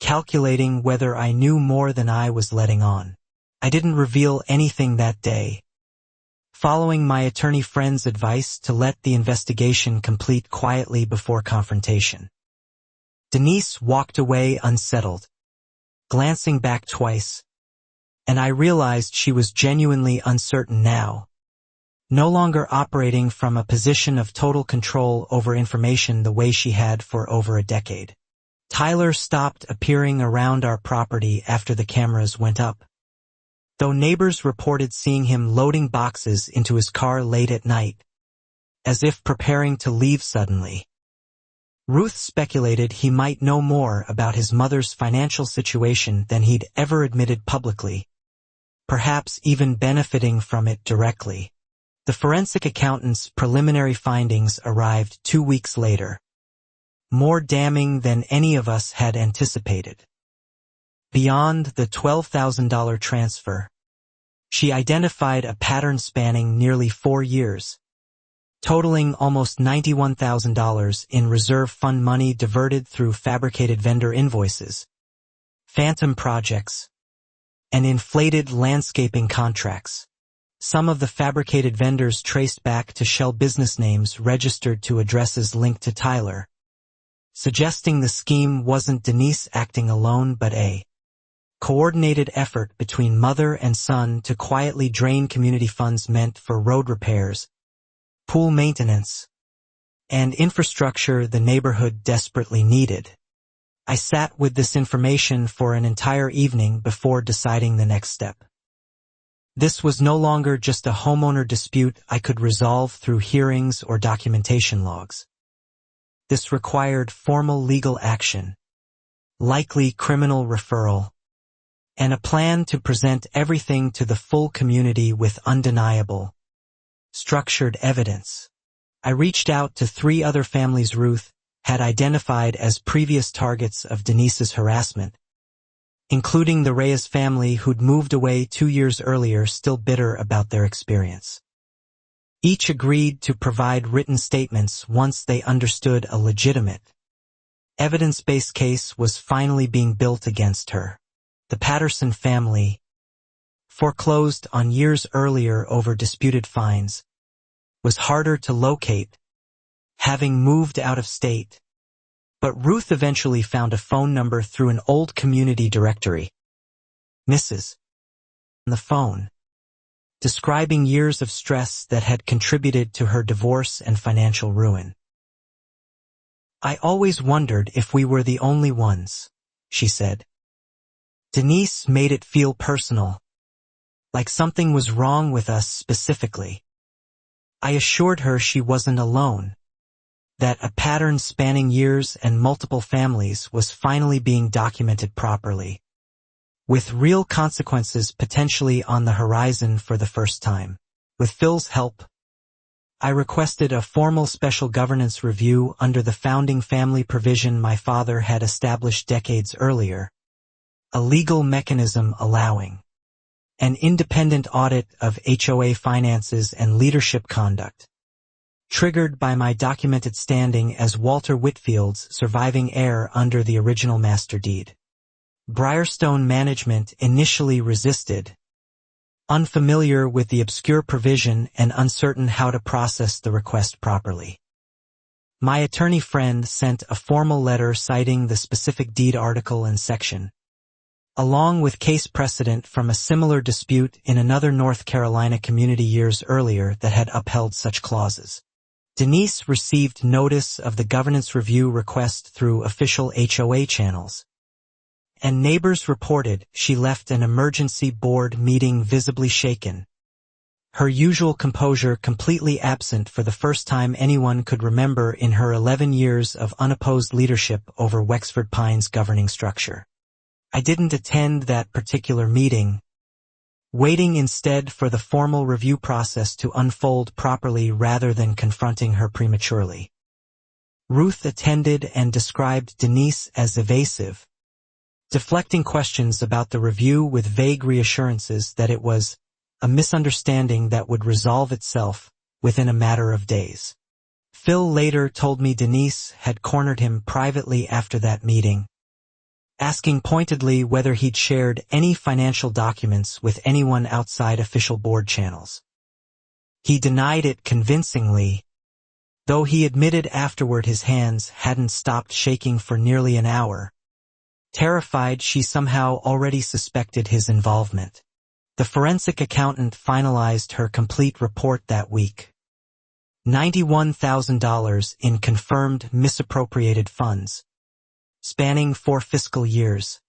calculating whether I knew more than I was letting on. I didn't reveal anything that day, following my attorney friend's advice to let the investigation complete quietly before confrontation. Denise walked away unsettled, glancing back twice, and I realized she was genuinely uncertain now, no longer operating from a position of total control over information the way she had for over a decade. Tyler stopped appearing around our property after the cameras went up, though neighbors reported seeing him loading boxes into his car late at night, as if preparing to leave suddenly. Ruth speculated he might know more about his mother's financial situation than he'd ever admitted publicly, perhaps even benefiting from it directly. The forensic accountant's preliminary findings arrived 2 weeks later, more damning than any of us had anticipated. Beyond the $12,000 transfer, she identified a pattern spanning nearly 4 years, totaling almost $91,000 in reserve fund money diverted through fabricated vendor invoices, phantom projects, and inflated landscaping contracts. Some of the fabricated vendors traced back to shell business names registered to addresses linked to Tyler, suggesting the scheme wasn't Denise acting alone but a coordinated effort between mother and son to quietly drain community funds meant for road repairs, pool maintenance, and infrastructure the neighborhood desperately needed. I sat with this information for an entire evening before deciding the next step. This was no longer just a homeowner dispute I could resolve through hearings or documentation logs. This required formal legal action, likely criminal referral, and a plan to present everything to the full community with undeniable, structured evidence. I reached out to 3 other families Ruth had identified as previous targets of Denise's harassment, including the Reyes family who'd moved away 2 years earlier, still bitter about their experience. Each agreed to provide written statements once they understood a legitimate, evidence-based case was finally being built against her. The Patterson family, foreclosed on years earlier over disputed fines, was harder to locate, having moved out of state. But Ruth eventually found a phone number through an old community directory. Mrs. on the phone, describing years of stress that had contributed to her divorce and financial ruin. "I always wondered if we were the only ones," she said. Denise made it feel personal, like something was wrong with us specifically. I assured her she wasn't alone, that a pattern spanning years and multiple families was finally being documented properly, with real consequences potentially on the horizon for the first time. With Phil's help, I requested a formal special governance review under the founding family provision my father had established decades earlier, a legal mechanism allowing an independent audit of HOA finances and leadership conduct, triggered by my documented standing as Walter Whitfield's surviving heir under the original master deed. Briarstone management initially resisted, unfamiliar with the obscure provision and uncertain how to process the request properly. My attorney friend sent a formal letter citing the specific deed article and section, along with case precedent from a similar dispute in another North Carolina community years earlier that had upheld such clauses. Denise received notice of the governance review request through official HOA channels, and neighbors reported she left an emergency board meeting visibly shaken, her usual composure completely absent for the first time anyone could remember in her 11 years of unopposed leadership over Wexford Pine's governing structure. I didn't attend that particular meeting, waiting instead for the formal review process to unfold properly rather than confronting her prematurely. Ruth attended and described Denise as evasive, deflecting questions about the review with vague reassurances that it was a misunderstanding that would resolve itself within a matter of days. Phil later told me Denise had cornered him privately after that meeting, asking pointedly whether he'd shared any financial documents with anyone outside official board channels. He denied it convincingly, though he admitted afterward his hands hadn't stopped shaking for nearly an hour. Terrified, she somehow already suspected his involvement. The forensic accountant finalized her complete report that week. $91,000 in confirmed misappropriated funds, spanning 4 fiscal years,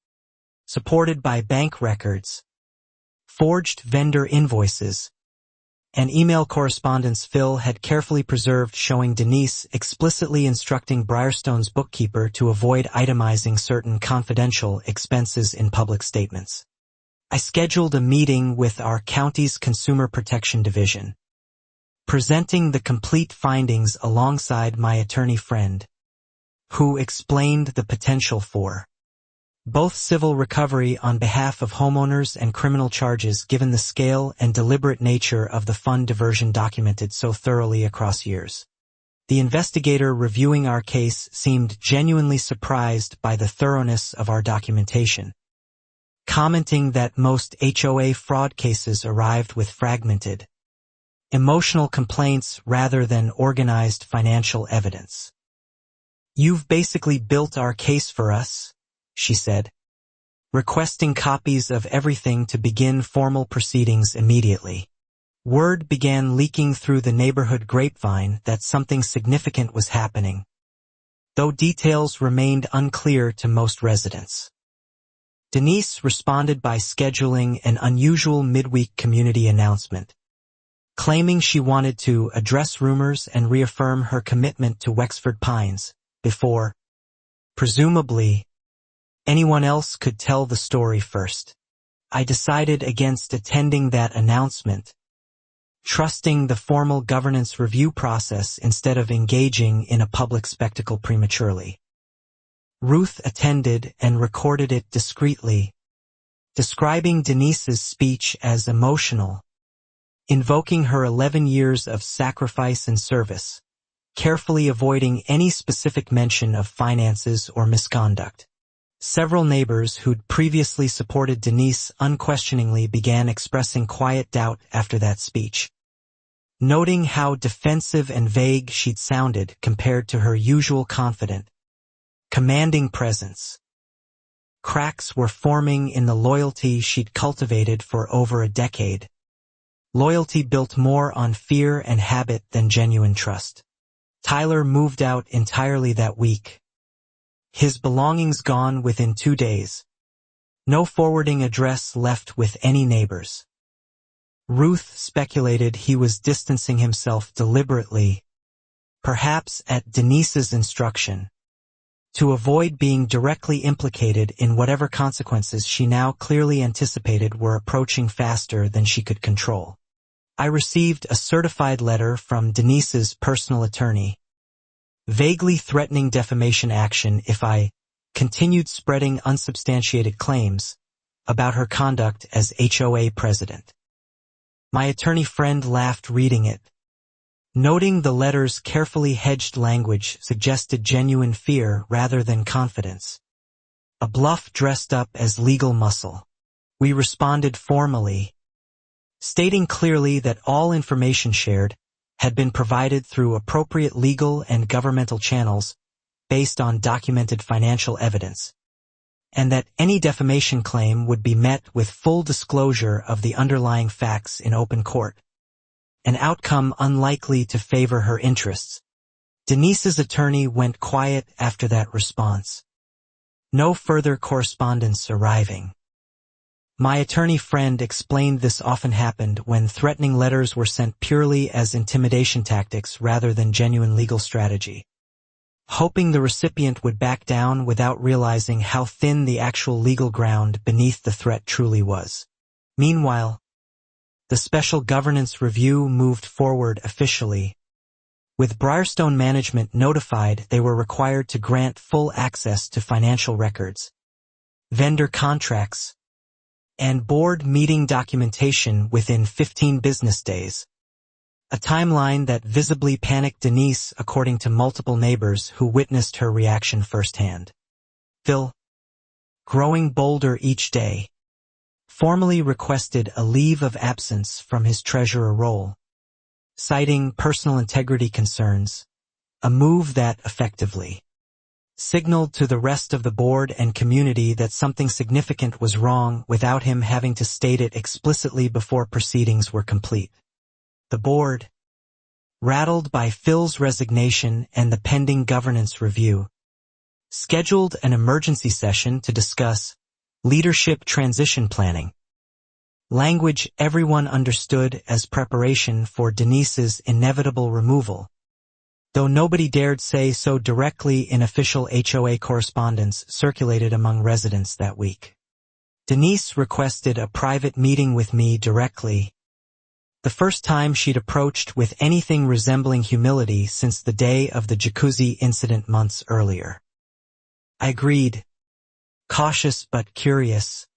supported by bank records, forged vendor invoices, and email correspondence Phil had carefully preserved showing Denise explicitly instructing Briarstone's bookkeeper to avoid itemizing certain confidential expenses in public statements. I scheduled a meeting with our county's Consumer Protection Division, presenting the complete findings alongside my attorney friend, who explained the potential for both civil recovery on behalf of homeowners and criminal charges given the scale and deliberate nature of the fund diversion documented so thoroughly across years. The investigator reviewing our case seemed genuinely surprised by the thoroughness of our documentation, commenting that most HOA fraud cases arrived with fragmented, emotional complaints rather than organized financial evidence. "You've basically built our case for us," she said, requesting copies of everything to begin formal proceedings immediately. Word began leaking through the neighborhood grapevine that something significant was happening, though details remained unclear to most residents. Denise responded by scheduling an unusual midweek community announcement, claiming she wanted to address rumors and reaffirm her commitment to Wexford Pines before, presumably, anyone else could tell the story first. I decided against attending that announcement, trusting the formal governance review process instead of engaging in a public spectacle prematurely. Ruth attended and recorded it discreetly, describing Denise's speech as emotional, invoking her 11 years of sacrifice and service, carefully avoiding any specific mention of finances or misconduct. Several neighbors who'd previously supported Denise unquestioningly began expressing quiet doubt after that speech, noting how defensive and vague she'd sounded compared to her usual confident, commanding presence. Cracks were forming in the loyalty she'd cultivated for over a decade. Loyalty built more on fear and habit than genuine trust. Tyler moved out entirely that week, his belongings gone within 2 days. No forwarding address left with any neighbors. Ruth speculated he was distancing himself deliberately, perhaps at Denise's instruction, to avoid being directly implicated in whatever consequences she now clearly anticipated were approaching faster than she could control. I received a certified letter from Denise's personal attorney, vaguely threatening defamation action if I continued spreading unsubstantiated claims about her conduct as HOA president. My attorney friend laughed reading it, noting the letter's carefully hedged language suggested genuine fear rather than confidence. A bluff dressed up as legal muscle. We responded formally, stating clearly that all information shared had been provided through appropriate legal and governmental channels based on documented financial evidence, and that any defamation claim would be met with full disclosure of the underlying facts in open court, an outcome unlikely to favor her interests. Denise's attorney went quiet after that response, no further correspondence arriving. My attorney friend explained this often happened when threatening letters were sent purely as intimidation tactics rather than genuine legal strategy, hoping the recipient would back down without realizing how thin the actual legal ground beneath the threat truly was. Meanwhile, the special governance review moved forward officially, with Briarstone management notified they were required to grant full access to financial records, vendor contracts, and board meeting documentation within 15 business days, a timeline that visibly panicked Denise according to multiple neighbors who witnessed her reaction firsthand. Phil, growing bolder each day, formally requested a leave of absence from his treasurer role, citing personal integrity concerns, a move that effectively signaled to the rest of the board and community that something significant was wrong without him having to state it explicitly before proceedings were complete. The board, rattled by Phil's resignation and the pending governance review, scheduled an emergency session to discuss leadership transition planning, language everyone understood as preparation for Denise's inevitable removal, though nobody dared say so directly in official HOA correspondence circulated among residents that week. Denise requested a private meeting with me directly, the first time she'd approached with anything resembling humility since the day of the Jacuzzi incident months earlier. I agreed, cautious but curious,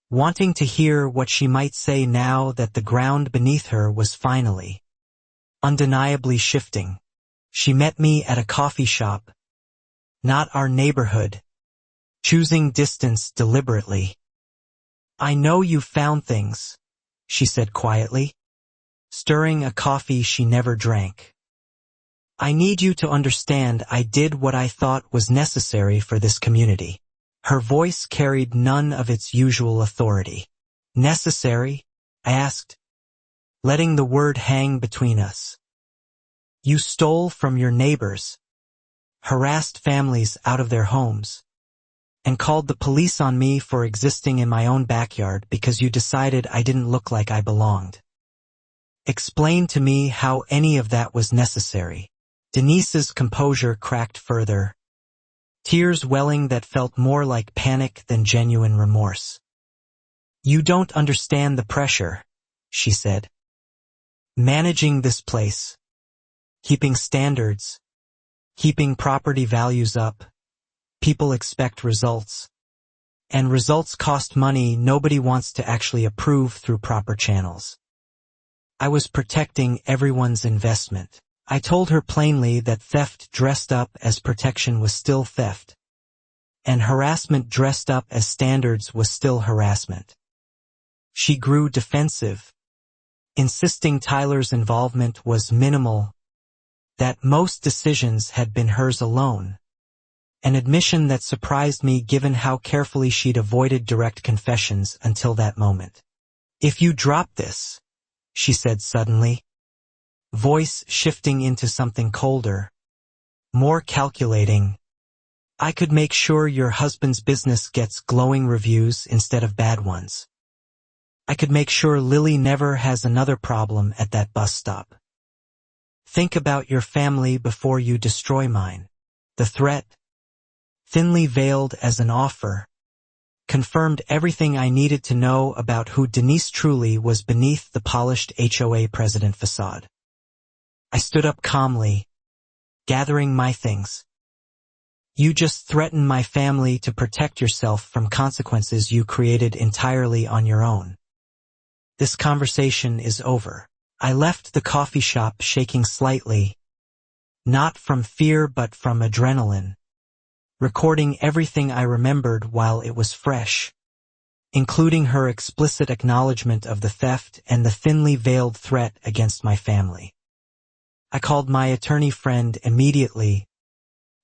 wanting to hear what she might say now that the ground beneath her was finally, undeniably shifting. She met me at a coffee shop, not our neighborhood, choosing distance deliberately. "I know you've found things," she said quietly, stirring a coffee she never drank. "I need you to understand I did what I thought was necessary for this community." Her voice carried none of its usual authority. "Necessary?" I asked, letting the word hang between us. "You stole from your neighbors, harassed families out of their homes, and called the police on me for existing in my own backyard because you decided I didn't look like I belonged. Explain to me how any of that was necessary." Denise's composure cracked further, tears welling that felt more like panic than genuine remorse. "You don't understand the pressure," she said. "Managing this place, keeping standards, keeping property values up, people expect results. And results cost money nobody wants to actually approve through proper channels. I was protecting everyone's investment." I told her plainly that theft dressed up as protection was still theft, and harassment dressed up as standards was still harassment. She grew defensive, insisting Tyler's involvement was minimal, that most decisions had been hers alone, an admission that surprised me given how carefully she'd avoided direct confessions until that moment. "If you drop this," she said suddenly, voice shifting into something colder, more calculating, "I could make sure your husband's business gets glowing reviews instead of bad ones. I could make sure Lily never has another problem at that bus stop. Think about your family before you destroy mine." The threat, thinly veiled as an offer, confirmed everything I needed to know about who Denise truly was beneath the polished HOA president facade. I stood up calmly, gathering my things. "You just threatened my family to protect yourself from consequences you created entirely on your own. This conversation is over." I left the coffee shop shaking slightly, not from fear but from adrenaline, recording everything I remembered while it was fresh, including her explicit acknowledgement of the theft and the thinly veiled threat against my family. I called my attorney friend immediately,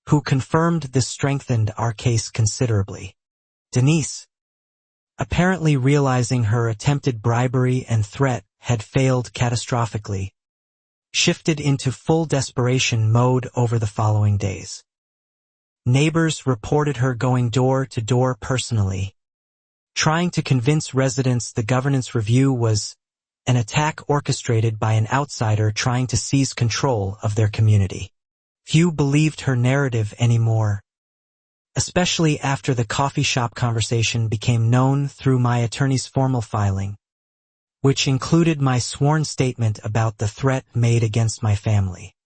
who confirmed this strengthened our case considerably. Denise, apparently realizing her attempted bribery and threat had failed catastrophically, shifted into full desperation mode over the following days. Neighbors reported her going door to door personally, trying to convince residents the governance review was an attack orchestrated by an outsider trying to seize control of their community. Few believed her narrative anymore, especially after the coffee shop conversation became known through my attorney's formal filing, which included my sworn statement about the threat made against my family.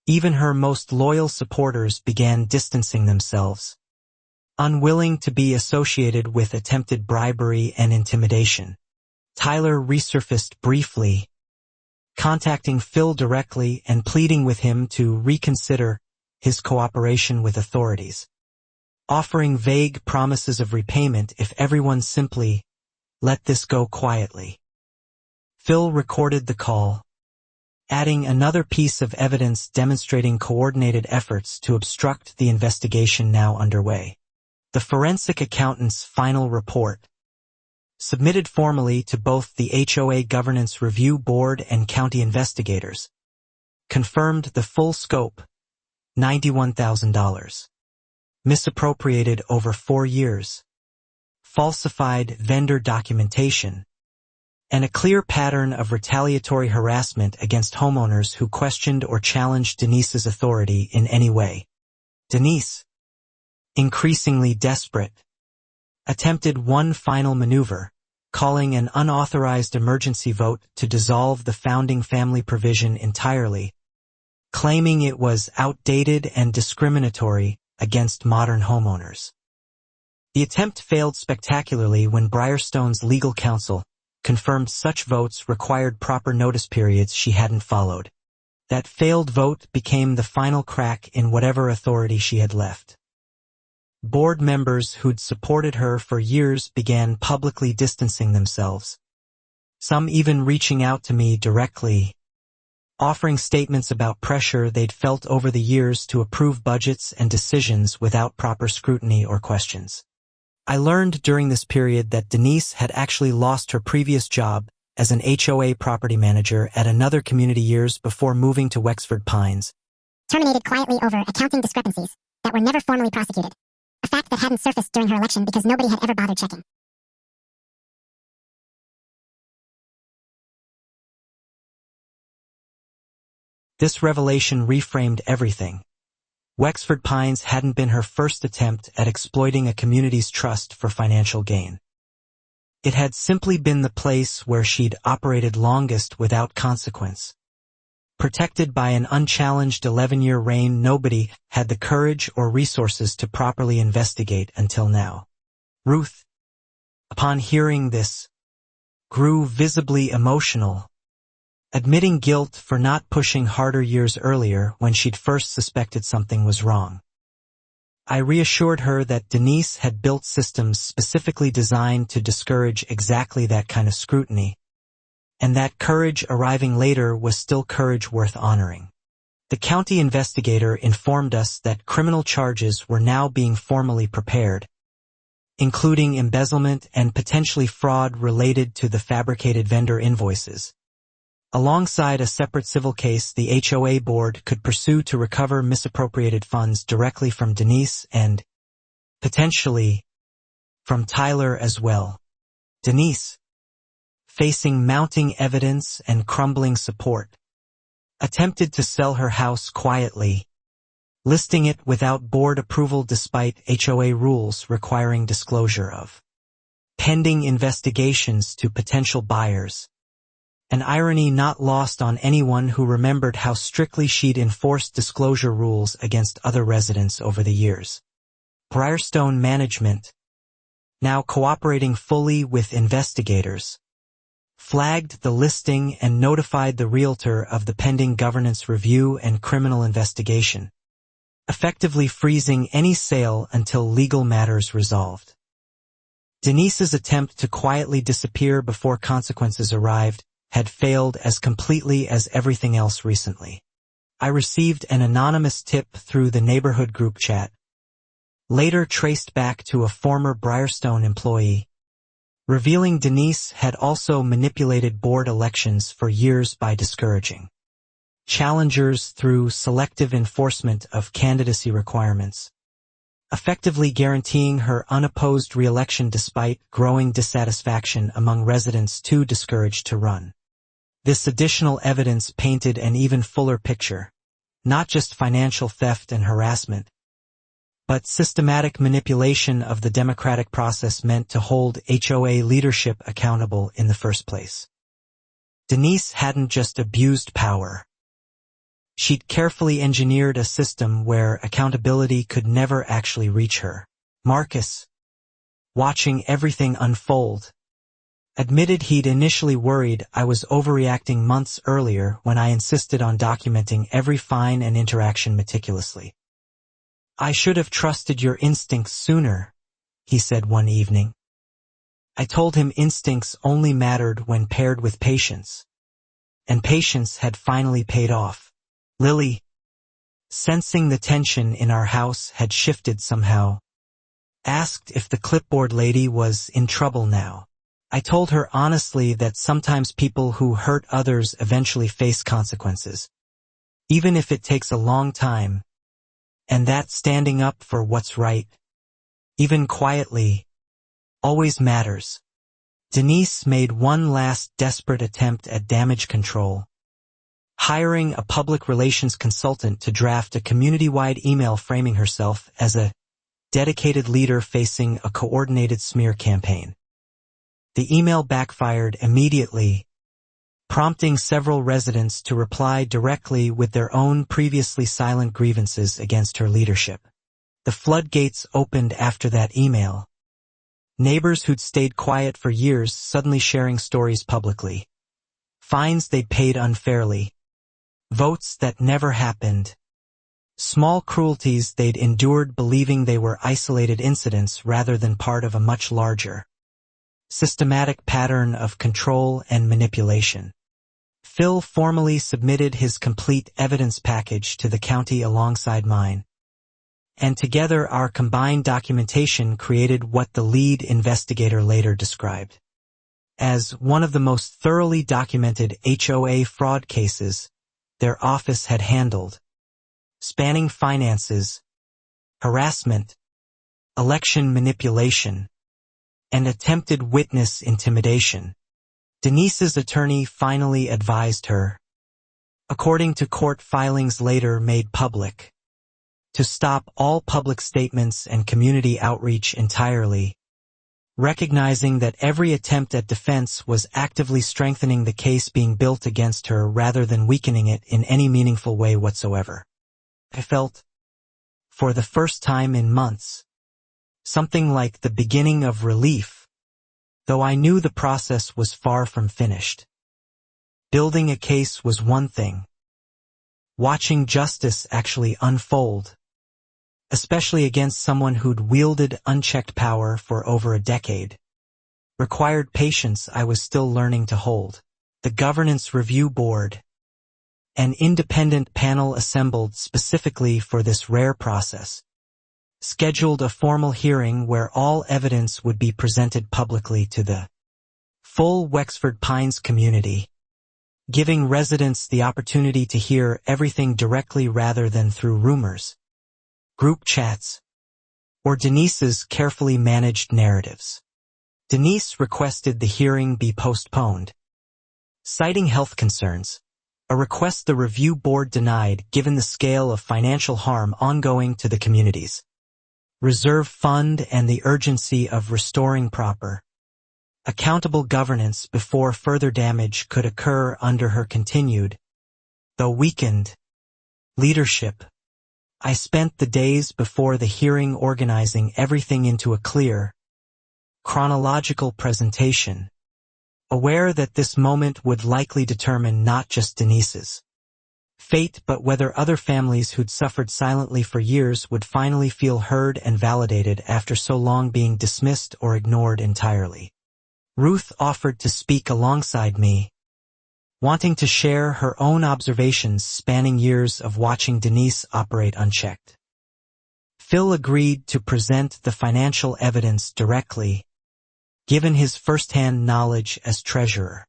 Even her most loyal supporters began distancing themselves, unwilling to be associated with attempted bribery and intimidation. Tyler resurfaced briefly, contacting Phil directly and pleading with him to reconsider his cooperation with authorities, offering vague promises of repayment if everyone simply let this go quietly. Phil recorded the call, adding another piece of evidence demonstrating coordinated efforts to obstruct the investigation now underway. The forensic accountant's final report, submitted formally to both the HOA Governance Review Board and county investigators, confirmed the full scope, $91,000. Misappropriated over 4 years, falsified vendor documentation, and a clear pattern of retaliatory harassment against homeowners who questioned or challenged Denise's authority in any way. Denise, increasingly desperate, attempted one final maneuver, calling an unauthorized emergency vote to dissolve the founding family provision entirely, claiming it was outdated and discriminatory against modern homeowners. The attempt failed spectacularly when Briarstone's legal counsel confirmed such votes required proper notice periods she hadn't followed. That failed vote became the final crack in whatever authority she had left. Board members who'd supported her for years began publicly distancing themselves, some even reaching out to me directly, offering statements about pressure they'd felt over the years to approve budgets and decisions without proper scrutiny or questions. I learned during this period that Denise had actually lost her previous job as an HOA property manager at another community years before moving to Wexford Pines. Terminated quietly over accounting discrepancies that were never formally prosecuted, a fact that hadn't surfaced during her election because nobody had ever bothered checking. This revelation reframed everything. Wexford Pines hadn't been her first attempt at exploiting a community's trust for financial gain. It had simply been the place where she'd operated longest without consequence. Protected by an unchallenged 11-year reign, nobody had the courage or resources to properly investigate until now. Ruth, upon hearing this, grew visibly emotional, admitting guilt for not pushing harder years earlier when she'd first suspected something was wrong. I reassured her that Denise had built systems specifically designed to discourage exactly that kind of scrutiny, and that courage arriving later was still courage worth honoring. The county investigator informed us that criminal charges were now being formally prepared, including embezzlement and potentially fraud related to the fabricated vendor invoices. Alongside a separate civil case, the HOA board could pursue to recover misappropriated funds directly from Denise and, potentially, from Tyler as well. Denise, facing mounting evidence and crumbling support, attempted to sell her house quietly, listing it without board approval despite HOA rules requiring disclosure of pending investigations to potential buyers. An irony not lost on anyone who remembered how strictly she'd enforced disclosure rules against other residents over the years. Briarstone management, now cooperating fully with investigators, flagged the listing and notified the realtor of the pending governance review and criminal investigation, effectively freezing any sale until legal matters resolved. Denise's attempt to quietly disappear before consequences arrived had failed as completely as everything else recently. I received an anonymous tip through the neighborhood group chat, later traced back to a former Briarstone employee, revealing Denise had also manipulated board elections for years by discouraging challengers through selective enforcement of candidacy requirements, effectively guaranteeing her unopposed re-election despite growing dissatisfaction among residents too discouraged to run. This additional evidence painted an even fuller picture, not just financial theft and harassment, but systematic manipulation of the democratic process meant to hold HOA leadership accountable in the first place. Denise hadn't just abused power. She'd carefully engineered a system where accountability could never actually reach her. Marcus, watching everything unfold, admitted he'd initially worried I was overreacting months earlier when I insisted on documenting every fine and interaction meticulously. "I should have trusted your instincts sooner," he said one evening. I told him instincts only mattered when paired with patience, and patience had finally paid off. Lily, sensing the tension in our house had shifted somehow, asked if the clipboard lady was in trouble now. I told her honestly that sometimes people who hurt others eventually face consequences, even if it takes a long time, and that standing up for what's right, even quietly, always matters. Denise made one last desperate attempt at damage control, hiring a public relations consultant to draft a community-wide email framing herself as a dedicated leader facing a coordinated smear campaign. The email backfired immediately, prompting several residents to reply directly with their own previously silent grievances against her leadership. The floodgates opened after that email. Neighbors who'd stayed quiet for years suddenly sharing stories publicly. Fines they'd paid unfairly. Votes that never happened. Small cruelties they'd endured believing they were isolated incidents rather than part of a much larger, systematic pattern of control and manipulation. Phil formally submitted his complete evidence package to the county alongside mine, and together our combined documentation created what the lead investigator later described as one of the most thoroughly documented HOA fraud cases their office had handled, spanning finances, harassment, election manipulation, and attempted witness intimidation. Denise's attorney finally advised her, according to court filings later made public, to stop all public statements and community outreach entirely, recognizing that every attempt at defense was actively strengthening the case being built against her rather than weakening it in any meaningful way whatsoever. I felt, for the first time in months, something like the beginning of relief, though I knew the process was far from finished. Building a case was one thing. Watching justice actually unfold, especially against someone who'd wielded unchecked power for over a decade, required patience I was still learning to hold. The Governance Review Board, an independent panel assembled specifically for this rare process, scheduled a formal hearing where all evidence would be presented publicly to the full Wexford Pines community, giving residents the opportunity to hear everything directly rather than through rumors, group chats, or Denise's carefully managed narratives. Denise requested the hearing be postponed, citing health concerns, a request the review board denied given the scale of financial harm ongoing to the communities reserve fund and the urgency of restoring proper, accountable governance before further damage could occur under her continued, though weakened, leadership. I spent the days before the hearing organizing everything into a clear, chronological presentation, aware that this moment would likely determine not just Denise's fate but whether other families who'd suffered silently for years would finally feel heard and validated after so long being dismissed or ignored entirely. Ruth offered to speak alongside me, wanting to share her own observations spanning years of watching Denise operate unchecked. Phil agreed to present the financial evidence directly, given his first-hand knowledge as treasurer.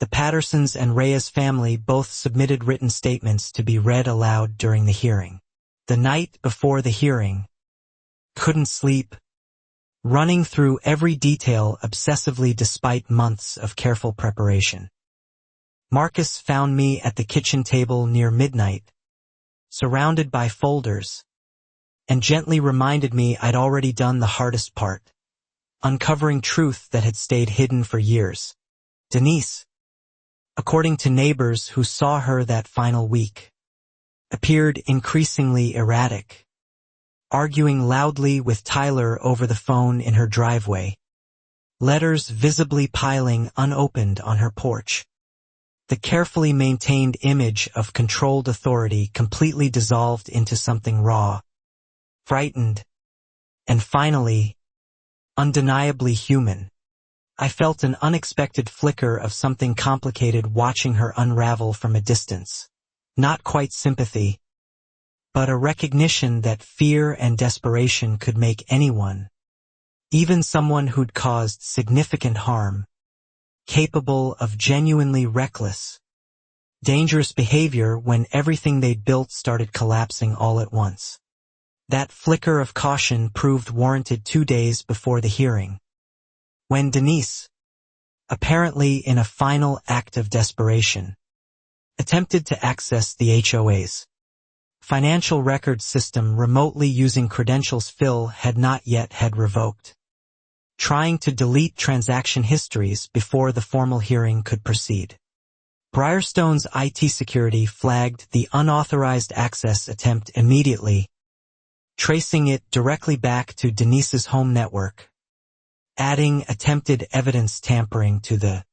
The Pattersons and Reyes family both submitted written statements to be read aloud during the hearing. The night before the hearing, couldn't sleep, running through every detail obsessively despite months of careful preparation. Marcus found me at the kitchen table near midnight, surrounded by folders, and gently reminded me I'd already done the hardest part, uncovering truth that had stayed hidden for years. Denise, according to neighbors who saw her that final week, appeared increasingly erratic, arguing loudly with Tyler over the phone in her driveway, letters visibly piling unopened on her porch. The carefully maintained image of controlled authority completely dissolved into something raw, frightened, and finally, undeniably human. I felt an unexpected flicker of something complicated watching her unravel from a distance. Not quite sympathy, but a recognition that fear and desperation could make anyone, even someone who'd caused significant harm, capable of genuinely reckless, dangerous behavior when everything they'd built started collapsing all at once. That flicker of caution proved warranted 2 days before the hearing, when Denise, apparently in a final act of desperation, attempted to access the HOA's financial record system remotely using credentials Phil had not yet had revoked, trying to delete transaction histories before the formal hearing could proceed. Briarstone's IT security flagged the unauthorized access attempt immediately, tracing it directly back to Denise's home network, adding attempted evidence tampering to the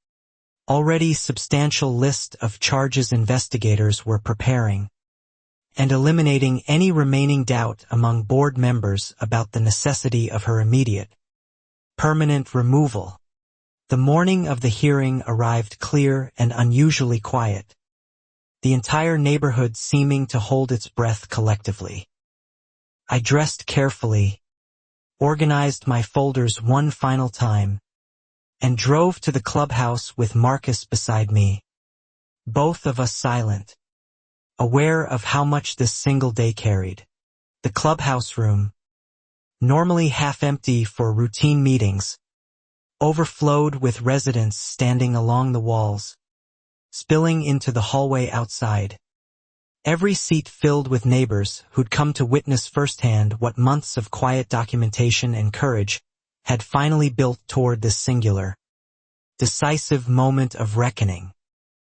already substantial list of charges investigators were preparing, and eliminating any remaining doubt among board members about the necessity of her immediate, permanent removal. The morning of the hearing arrived clear and unusually quiet, the entire neighborhood seeming to hold its breath collectively. I dressed carefully, organized my folders one final time, and drove to the clubhouse with Marcus beside me, both of us silent, aware of how much this single day carried. The clubhouse room, normally half empty for routine meetings, overflowed with residents standing along the walls, spilling into the hallway outside. Every seat filled with neighbors who'd come to witness firsthand what months of quiet documentation and courage had finally built toward this singular, decisive moment of reckoning.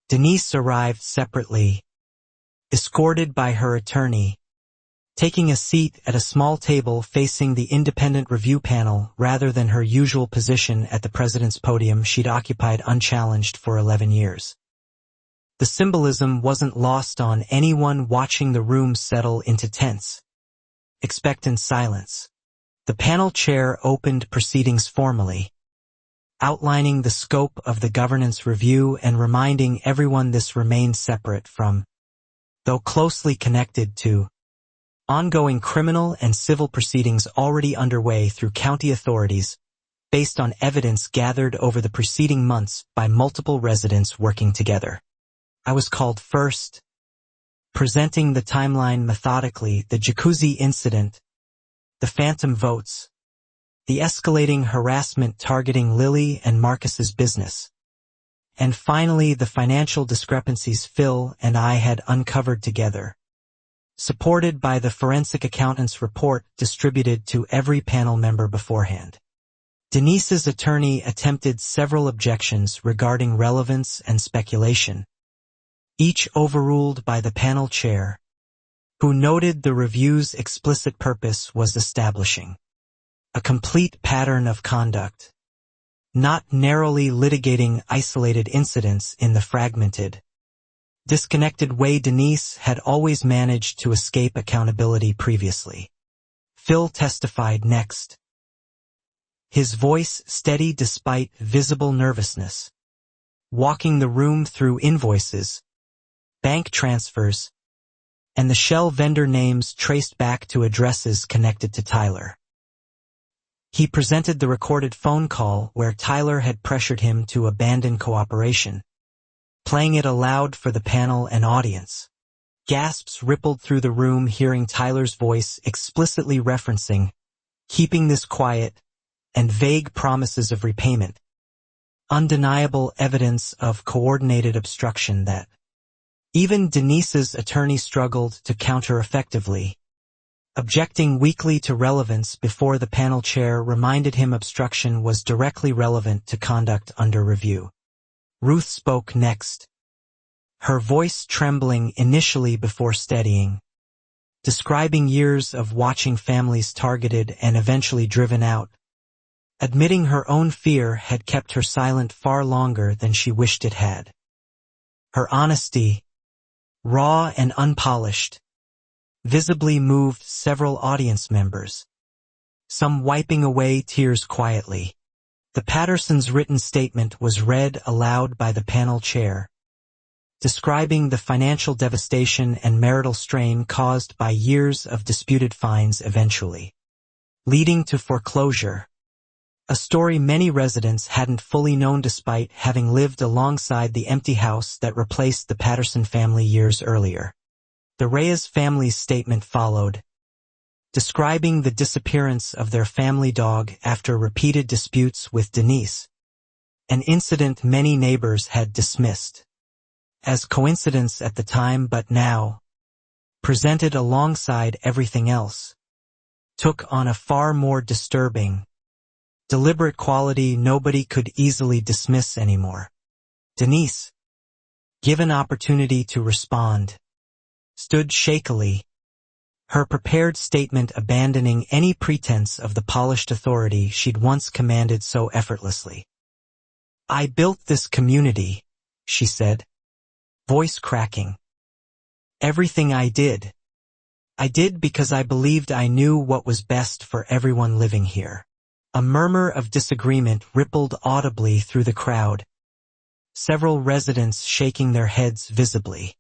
Denise arrived separately, escorted by her attorney, taking a seat at a small table facing the independent review panel rather than her usual position at the president's podium she'd occupied unchallenged for 11 years. The symbolism wasn't lost on anyone watching the room settle into tense, expectant silence. The panel chair opened proceedings formally, outlining the scope of the governance review and reminding everyone this remained separate from, though closely connected to, ongoing criminal and civil proceedings already underway through county authorities based on evidence gathered over the preceding months by multiple residents working together. I was called first, presenting the timeline methodically: the Jacuzzi incident, the phantom votes, the escalating harassment targeting Lily and Marcus's business, and finally the financial discrepancies Phil and I had uncovered together, supported by the forensic accountant's report distributed to every panel member beforehand. Denise's attorney attempted several objections regarding relevance and speculation, each overruled by the panel chair, who noted the review's explicit purpose was establishing a complete pattern of conduct, not narrowly litigating isolated incidents in the fragmented, disconnected way Denise had always managed to escape accountability previously. Phil testified next, his voice steady despite visible nervousness, walking the room through invoices, bank transfers, and the shell vendor names traced back to addresses connected to Tyler. He presented the recorded phone call where Tyler had pressured him to abandon cooperation, playing it aloud for the panel and audience. Gasps rippled through the room hearing Tyler's voice explicitly referencing keeping this quiet and vague promises of repayment, undeniable evidence of coordinated obstruction that even Denise's attorney struggled to counter effectively, objecting weakly to relevance before the panel chair reminded him obstruction was directly relevant to conduct under review. Ruth spoke next, her voice trembling initially before steadying, describing years of watching families targeted and eventually driven out, admitting her own fear had kept her silent far longer than she wished it had. Her honesty, raw and unpolished, visibly moved several audience members, some wiping away tears quietly. The Pattersons' written statement was read aloud by the panel chair, describing the financial devastation and marital strain caused by years of disputed fines eventually leading to foreclosure, a story many residents hadn't fully known despite having lived alongside the empty house that replaced the Patterson family years earlier. The Reyes family's statement followed, describing the disappearance of their family dog after repeated disputes with Denise, an incident many neighbors had dismissed as coincidence at the time but now, presented alongside everything else, took on a far more disturbing, deliberate quality nobody could easily dismiss anymore. Denise, given opportunity to respond, stood shakily, her prepared statement abandoning any pretense of the polished authority she'd once commanded so effortlessly. "I built this community," she said, voice cracking. "Everything I did because I believed I knew what was best for everyone living here." A murmur of disagreement rippled audibly through the crowd, several residents shaking their heads visibly.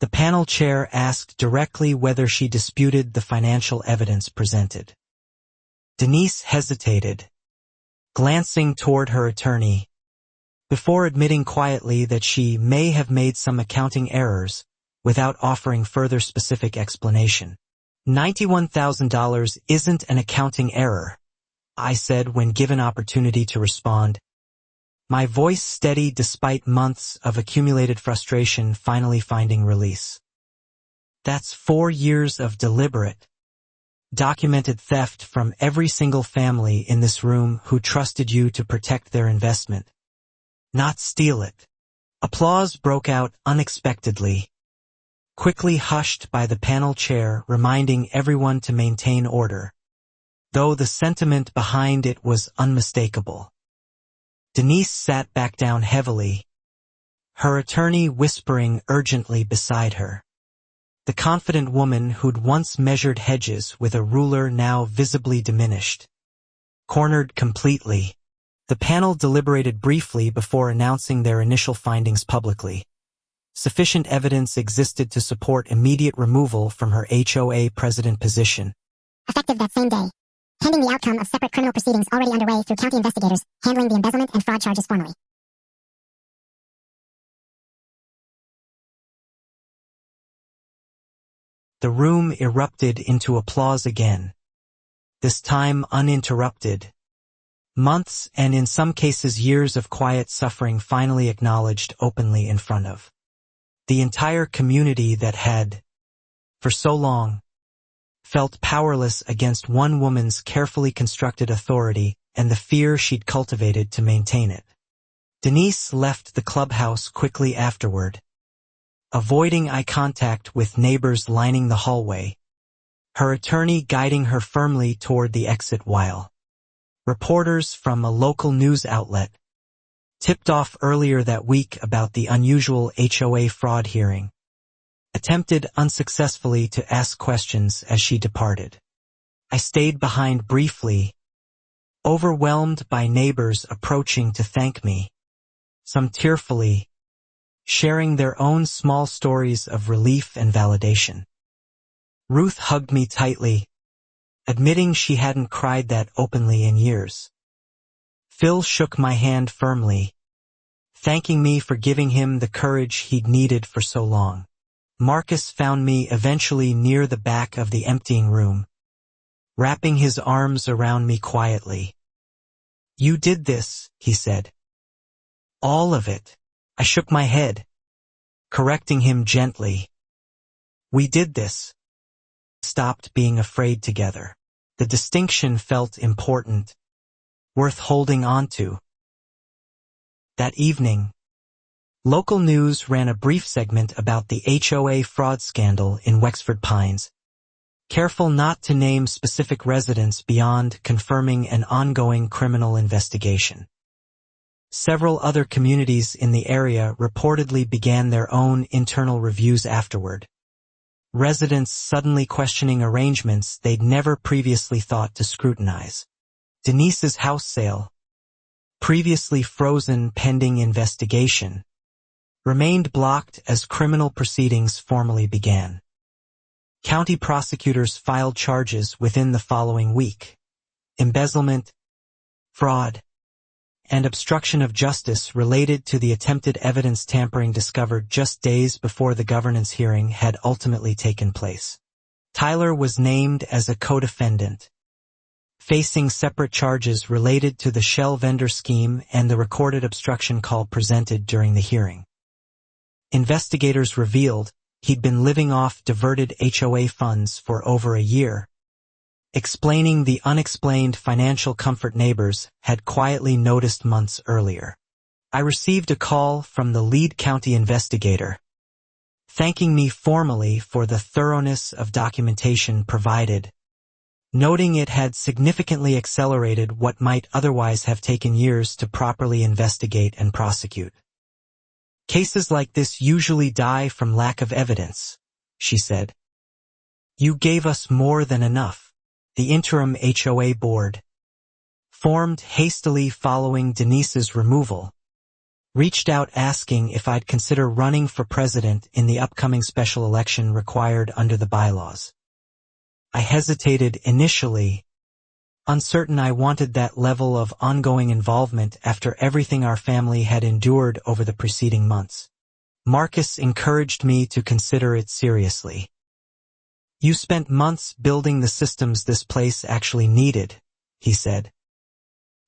The panel chair asked directly whether she disputed the financial evidence presented. Denise hesitated, glancing toward her attorney, before admitting quietly that she may have made some accounting errors, without offering further specific explanation. $91,000 isn't an accounting error, I said when given opportunity to respond, my voice steady despite months of accumulated frustration finally finding release. That's 4 years of deliberate, documented theft from every single family in this room who trusted you to protect their investment, not steal it. Applause broke out unexpectedly, quickly hushed by the panel chair reminding everyone to maintain order, though the sentiment behind it was unmistakable. Denise sat back down heavily, her attorney whispering urgently beside her. The confident woman who'd once measured hedges with a ruler now visibly diminished, cornered completely. The panel deliberated briefly before announcing their initial findings publicly. Sufficient evidence existed to support immediate removal from her HOA president position. Effective that same day, pending the outcome of separate criminal proceedings already underway through county investigators handling the embezzlement and fraud charges formally. The room erupted into applause again, this time uninterrupted. Months and in some cases years of quiet suffering finally acknowledged openly in front of the entire community that had, for so long, felt powerless against one woman's carefully constructed authority and the fear she'd cultivated to maintain it. Denise left the clubhouse quickly afterward, avoiding eye contact with neighbors lining the hallway, her attorney guiding her firmly toward the exit while reporters from a local news outlet, tipped off earlier that week about the unusual HOA fraud hearing, attempted unsuccessfully to ask questions as she departed. I stayed behind briefly, overwhelmed by neighbors approaching to thank me, some tearfully, sharing their own small stories of relief and validation. Ruth hugged me tightly, admitting she hadn't cried that openly in years. Phil shook my hand firmly, thanking me for giving him the courage he'd needed for so long. Marcus found me eventually near the back of the emptying room, wrapping his arms around me quietly. "You did this," he said. "All of it." I shook my head, correcting him gently. "We did this." Stopped being afraid together. The distinction felt important, worth holding on to. That evening, local news ran a brief segment about the HOA fraud scandal in Wexford Pines, careful not to name specific residents beyond confirming an ongoing criminal investigation. Several other communities in the area reportedly began their own internal reviews afterward, residents suddenly questioning arrangements they'd never previously thought to scrutinize. Denise's house sale, previously frozen pending investigation, remained blocked as criminal proceedings formally began. County prosecutors filed charges within the following week: embezzlement, fraud, and obstruction of justice related to the attempted evidence tampering discovered just days before the governance hearing had ultimately taken place. Tyler was named as a co-defendant, facing separate charges related to the shell vendor scheme and the recorded obstruction call presented during the hearing. Investigators revealed he'd been living off diverted HOA funds for over a year, explaining the unexplained financial comfort neighbors had quietly noticed months earlier. I received a call from the lead county investigator, thanking me formally for the thoroughness of documentation provided, noting it had significantly accelerated what might otherwise have taken years to properly investigate and prosecute. "Cases like this usually die from lack of evidence," she said. "You gave us more than enough." The interim HOA board, formed hastily following Denise's removal, reached out asking if I'd consider running for president in the upcoming special election required under the bylaws. I hesitated initially, uncertain I wanted that level of ongoing involvement after everything our family had endured over the preceding months. Marcus encouraged me to consider it seriously. "You spent months building the systems this place actually needed," he said.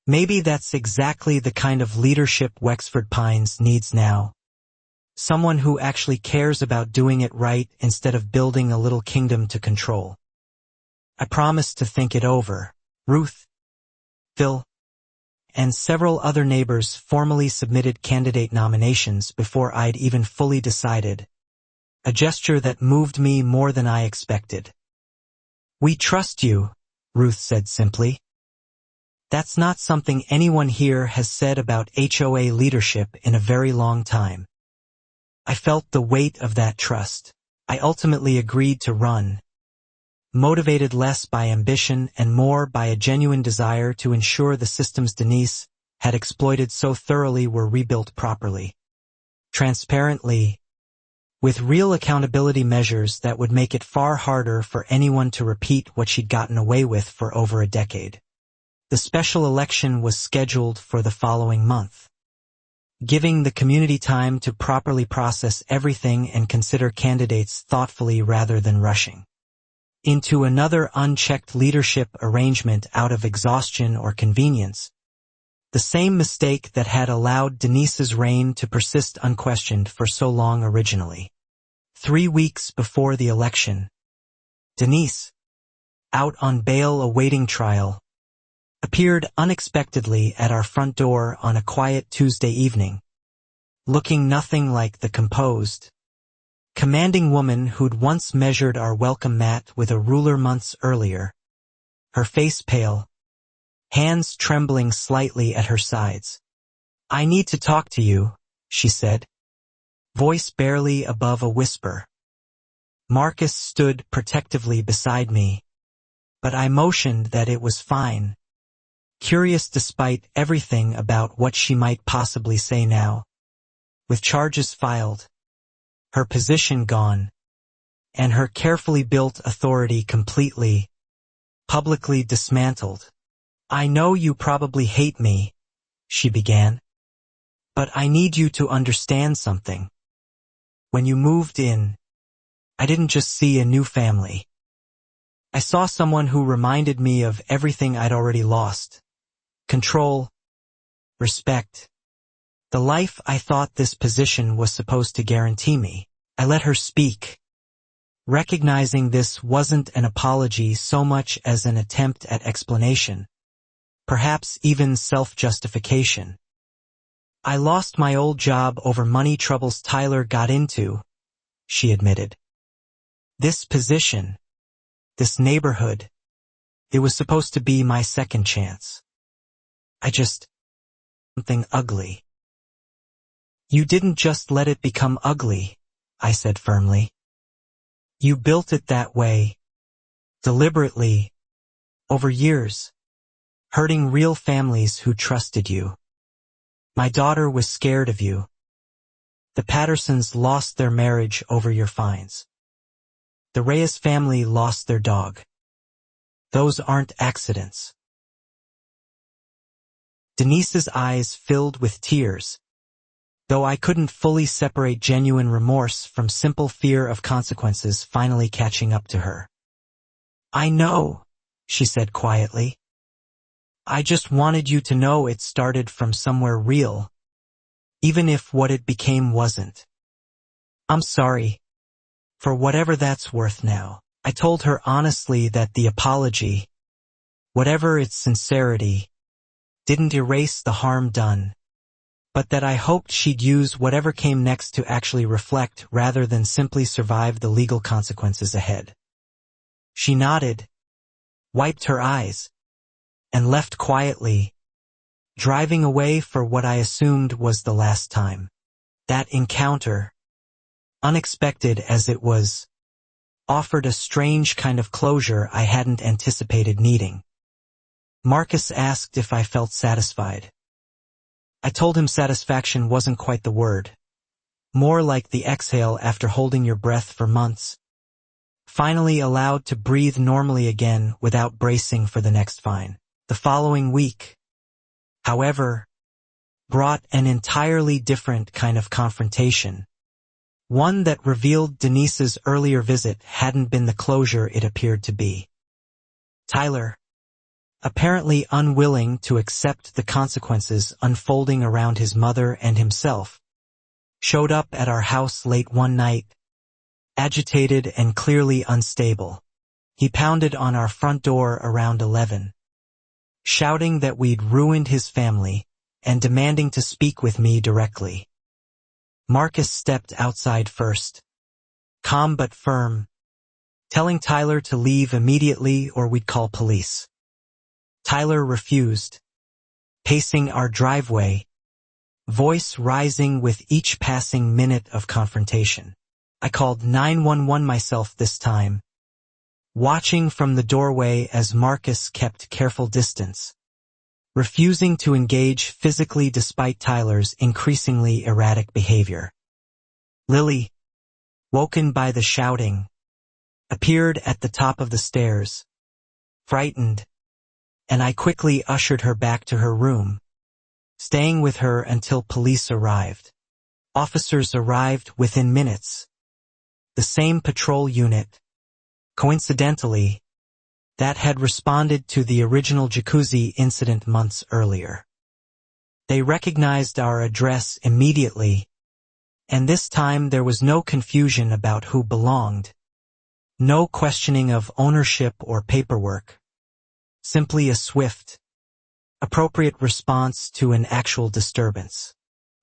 "Maybe that's exactly the kind of leadership Wexford Pines needs now. Someone who actually cares about doing it right instead of building a little kingdom to control." I promised to think it over. Ruth, Phil, and several other neighbors formally submitted candidate nominations before I'd even fully decided, a gesture that moved me more than I expected. "We trust you," Ruth said simply. That's not something anyone here has said about HOA leadership in a very long time. I felt the weight of that trust. I ultimately agreed to run, motivated less by ambition and more by a genuine desire to ensure the systems Denise had exploited so thoroughly were rebuilt properly, transparently, with real accountability measures that would make it far harder for anyone to repeat what she'd gotten away with for over a decade. The special election was scheduled for the following month, giving the community time to properly process everything and consider candidates thoughtfully rather than rushing into another unchecked leadership arrangement out of exhaustion or convenience, the same mistake that had allowed Denise's reign to persist unquestioned for so long originally. 3 weeks before the election, Denise, out on bail awaiting trial, appeared unexpectedly at our front door on a quiet Tuesday evening, looking nothing like the composed, commanding woman who'd once measured our welcome mat with a ruler months earlier, her face pale, hands trembling slightly at her sides. "I need to talk to you," she said, voice barely above a whisper. Marcus stood protectively beside me, but I motioned that it was fine, curious despite everything about what she might possibly say now. With charges filed, her position gone, and her carefully built authority completely, publicly dismantled. "I know you probably hate me," she began, "but I need you to understand something. When you moved in, I didn't just see a new family. I saw someone who reminded me of everything I'd already lost. Control, respect, the life I thought this position was supposed to guarantee me." I let her speak, recognizing this wasn't an apology so much as an attempt at explanation, perhaps even self-justification. "I lost my old job over money troubles Tyler got into," she admitted. "This position, this neighborhood, it was supposed to be my second chance. Something ugly." "You didn't just let it become ugly," I said firmly. "You built it that way, deliberately, over years, hurting real families who trusted you." My daughter was scared of you. The Pattersons lost their marriage over your fines. The Reyes family lost their dog. Those aren't accidents. Denise's eyes filled with tears, though I couldn't fully separate genuine remorse from simple fear of consequences finally catching up to her. I know, she said quietly. I just wanted you to know it started from somewhere real, even if what it became wasn't. I'm sorry, for whatever that's worth now. I told her honestly that the apology, whatever its sincerity, didn't erase the harm done, but that I hoped she'd use whatever came next to actually reflect rather than simply survive the legal consequences ahead. She nodded, wiped her eyes, and left quietly, driving away for what I assumed was the last time. That encounter, unexpected as it was, offered a strange kind of closure I hadn't anticipated needing. Marcus asked if I felt satisfied. I told him satisfaction wasn't quite the word. More like the exhale after holding your breath for months. Finally allowed to breathe normally again without bracing for the next fine. The following week, however, brought an entirely different kind of confrontation. One that revealed Denise's earlier visit hadn't been the closure it appeared to be. Tyler, apparently unwilling to accept the consequences unfolding around his mother and himself, showed up at our house late one night, agitated and clearly unstable. He pounded on our front door around 11, shouting that we'd ruined his family and demanding to speak with me directly. Marcus stepped outside first, calm but firm, telling Tyler to leave immediately or we'd call police. Tyler refused, pacing our driveway, voice rising with each passing minute of confrontation. I called 911 myself this time, watching from the doorway as Marcus kept careful distance, refusing to engage physically despite Tyler's increasingly erratic behavior. Lily, woken by the shouting, appeared at the top of the stairs, frightened, and I quickly ushered her back to her room, staying with her until police arrived. Officers arrived within minutes. The same patrol unit, coincidentally, that had responded to the original Jacuzzi incident months earlier. They recognized our address immediately, and this time there was no confusion about who belonged, no questioning of ownership or paperwork. Simply a swift, appropriate response to an actual disturbance.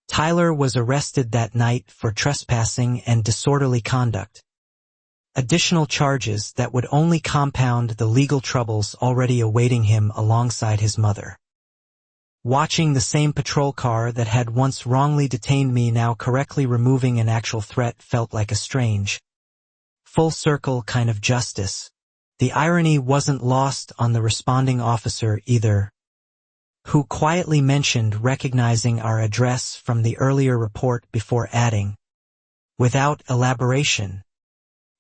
Tyler was arrested that night for trespassing and disorderly conduct, additional charges that would only compound the legal troubles already awaiting him alongside his mother. Watching the same patrol car that had once wrongly detained me now correctly removing an actual threat felt like a strange, full-circle kind of justice. The irony wasn't lost on the responding officer either, who quietly mentioned recognizing our address from the earlier report before adding, without elaboration,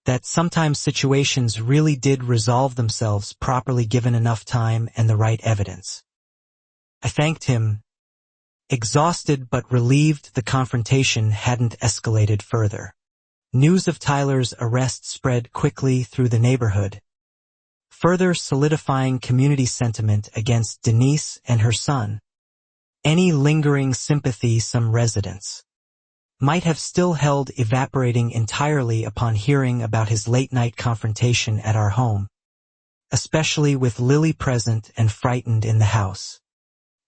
that sometimes situations really did resolve themselves properly given enough time and the right evidence. I thanked him, exhausted but relieved the confrontation hadn't escalated further. News of Tyler's arrest spread quickly through the neighborhood, further solidifying community sentiment against Denise and her son. Any lingering sympathy some residents might have still held evaporating entirely upon hearing about his late-night confrontation at our home, especially with Lily present and frightened in the house.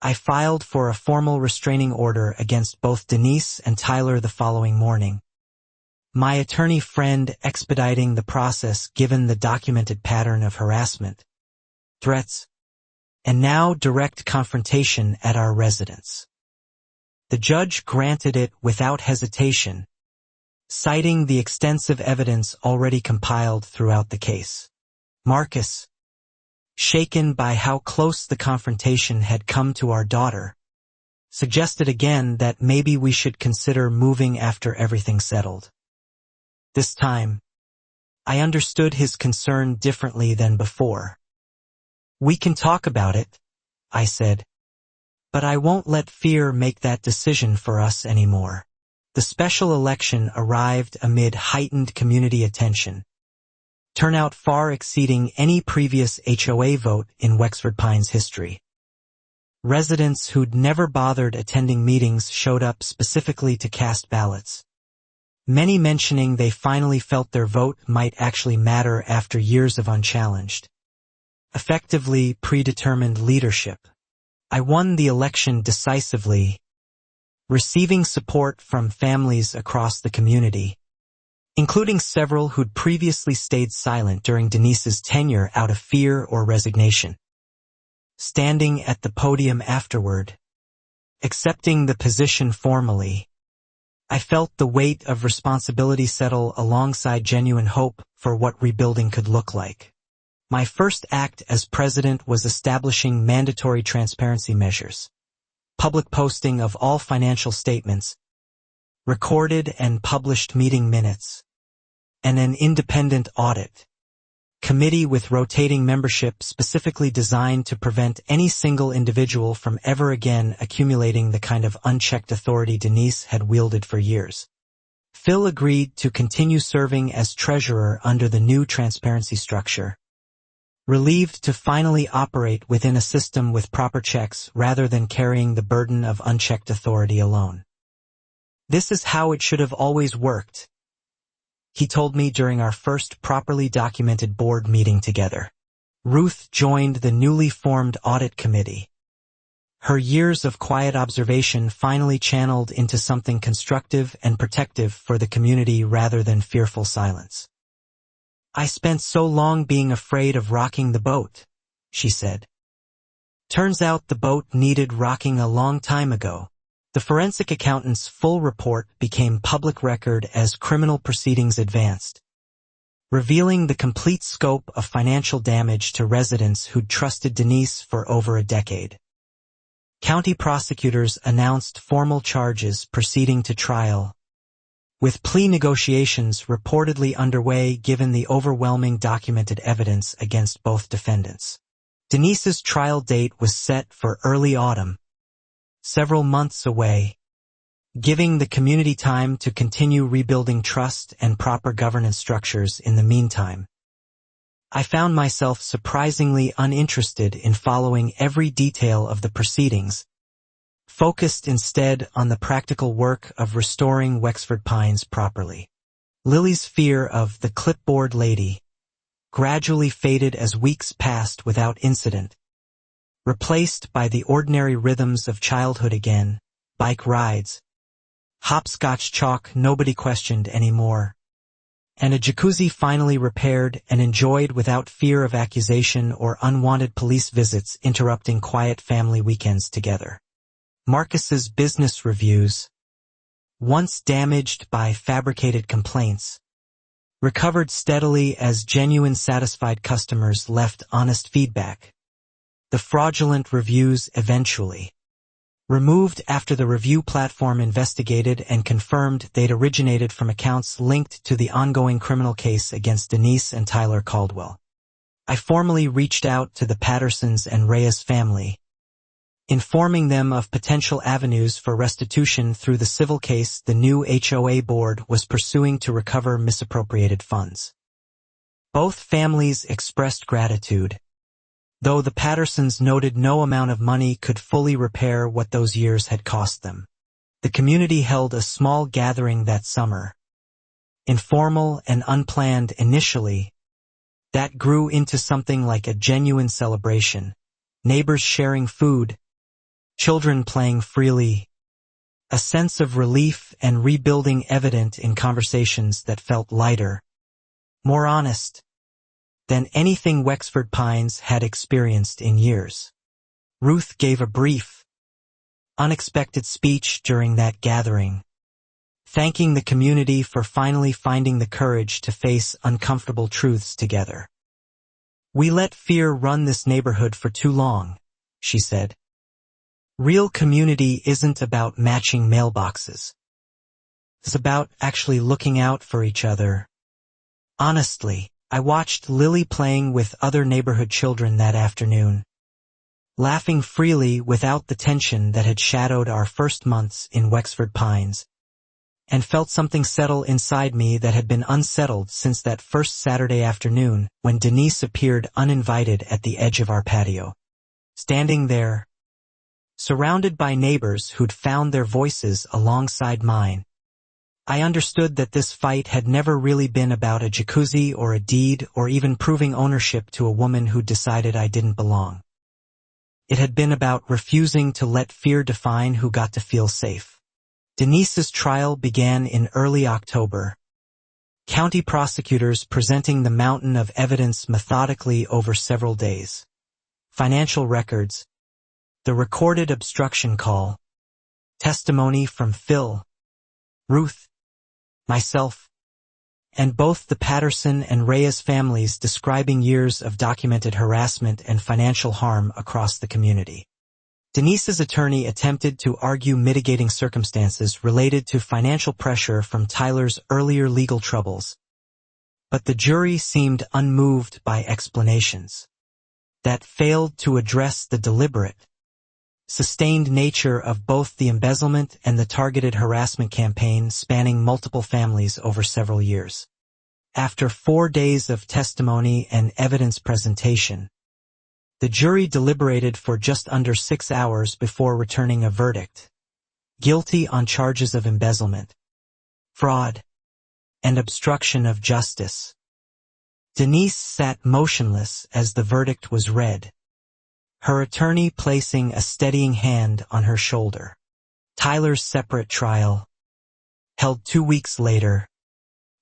I filed for a formal restraining order against both Denise and Tyler the following morning, my attorney friend expediting the process given the documented pattern of harassment, threats, and now direct confrontation at our residence. The judge granted it without hesitation, citing the extensive evidence already compiled throughout the case. Marcus, shaken by how close the confrontation had come to our daughter, suggested again that maybe we should consider moving after everything settled. This time, I understood his concern differently than before. "We can talk about it," I said, "but I won't let fear make that decision for us anymore." The special election arrived amid heightened community attention, turnout far exceeding any previous HOA vote in Wexford Pines history. Residents who'd never bothered attending meetings showed up specifically to cast ballots, many mentioning they finally felt their vote might actually matter after years of unchallenged, effectively predetermined leadership. I won the election decisively, receiving support from families across the community, including several who'd previously stayed silent during Denise's tenure out of fear or resignation. Standing at the podium afterward, accepting the position formally, I felt the weight of responsibility settle alongside genuine hope for what rebuilding could look like. My first act as president was establishing mandatory transparency measures, public posting of all financial statements, recorded and published meeting minutes, and an independent audit committee with rotating membership specifically designed to prevent any single individual from ever again accumulating the kind of unchecked authority Denise had wielded for years. Phil agreed to continue serving as treasurer under the new transparency structure, relieved to finally operate within a system with proper checks rather than carrying the burden of unchecked authority alone. "This is how it should have always worked," he told me during our first properly documented board meeting together. Ruth joined the newly formed audit committee, her years of quiet observation finally channeled into something constructive and protective for the community rather than fearful silence. "I spent so long being afraid of rocking the boat," she said. "Turns out the boat needed rocking a long time ago." The forensic accountant's full report became public record as criminal proceedings advanced, revealing the complete scope of financial damage to residents who'd trusted Denise for over a decade. County prosecutors announced formal charges proceeding to trial, with plea negotiations reportedly underway given the overwhelming documented evidence against both defendants. Denise's trial date was set for early autumn, several months away, giving the community time to continue rebuilding trust and proper governance structures in the meantime. I found myself surprisingly uninterested in following every detail of the proceedings, focused instead on the practical work of restoring Wexford Pines properly. Lily's fear of the clipboard lady gradually faded as weeks passed without incident, replaced by the ordinary rhythms of childhood again, bike rides, hopscotch chalk nobody questioned anymore, and a jacuzzi finally repaired and enjoyed without fear of accusation or unwanted police visits interrupting quiet family weekends together. Marcus's business reviews, once damaged by fabricated complaints, recovered steadily as genuine satisfied customers left honest feedback. The fraudulent reviews eventually removed after the review platform investigated and confirmed they'd originated from accounts linked to the ongoing criminal case against Denise and Tyler Caldwell. I formally reached out to the Pattersons and Reyes family, informing them of potential avenues for restitution through the civil case the new HOA board was pursuing to recover misappropriated funds. Both families expressed gratitude, though the Pattersons noted no amount of money could fully repair what those years had cost them. The community held a small gathering that summer, informal and unplanned initially, that grew into something like a genuine celebration, neighbors sharing food, children playing freely, a sense of relief and rebuilding evident in conversations that felt lighter, more honest, than anything Wexford Pines had experienced in years. Ruth gave a brief, unexpected speech during that gathering, thanking the community for finally finding the courage to face uncomfortable truths together. "We let fear run this neighborhood for too long," she said. Real community isn't about matching mailboxes. It's about actually looking out for each other. Honestly, I watched Lily playing with other neighborhood children that afternoon, laughing freely without the tension that had shadowed our first months in Wexford Pines, and felt something settle inside me that had been unsettled since that first Saturday afternoon when Denise appeared uninvited at the edge of our patio. Standing there, surrounded by neighbors who'd found their voices alongside mine, I understood that this fight had never really been about a jacuzzi or a deed or even proving ownership to a woman who decided I didn't belong. It had been about refusing to let fear define who got to feel safe. Denise's trial began in early October. County prosecutors presenting the mountain of evidence methodically over several days. Financial records, the recorded obstruction call, testimony from Phil, Ruth, myself, and both the Patterson and Reyes families describing years of documented harassment and financial harm across the community. Denise's attorney attempted to argue mitigating circumstances related to financial pressure from Tyler's earlier legal troubles, but the jury seemed unmoved by explanations that failed to address the deliberate, sustained nature of both the embezzlement and the targeted harassment campaign spanning multiple families over several years. After 4 days of testimony and evidence presentation, the jury deliberated for just under 6 hours before returning a verdict: guilty on charges of embezzlement, fraud, and obstruction of justice. Denise sat motionless as the verdict was read, her attorney placing a steadying hand on her shoulder. Tyler's separate trial, held 2 weeks later,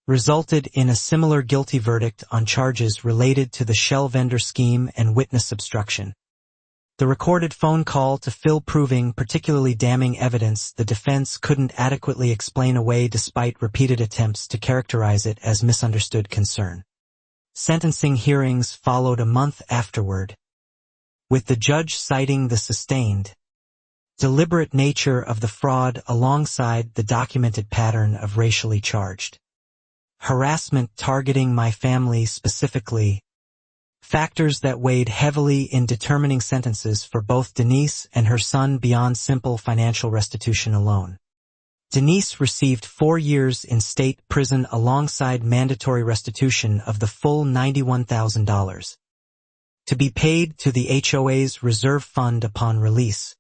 resulted in a similar guilty verdict on charges related to the shell vendor scheme and witness obstruction. The recorded phone call to Phil proving particularly damning evidence the defense couldn't adequately explain away despite repeated attempts to characterize it as misunderstood concern. Sentencing hearings followed a month afterward, with the judge citing the sustained, deliberate nature of the fraud alongside the documented pattern of racially charged harassment targeting my family specifically, factors that weighed heavily in determining sentences for both Denise and her son beyond simple financial restitution alone. Denise received 4 years in state prison alongside mandatory restitution of the full $91,000. To be paid to the HOA's reserve fund upon release,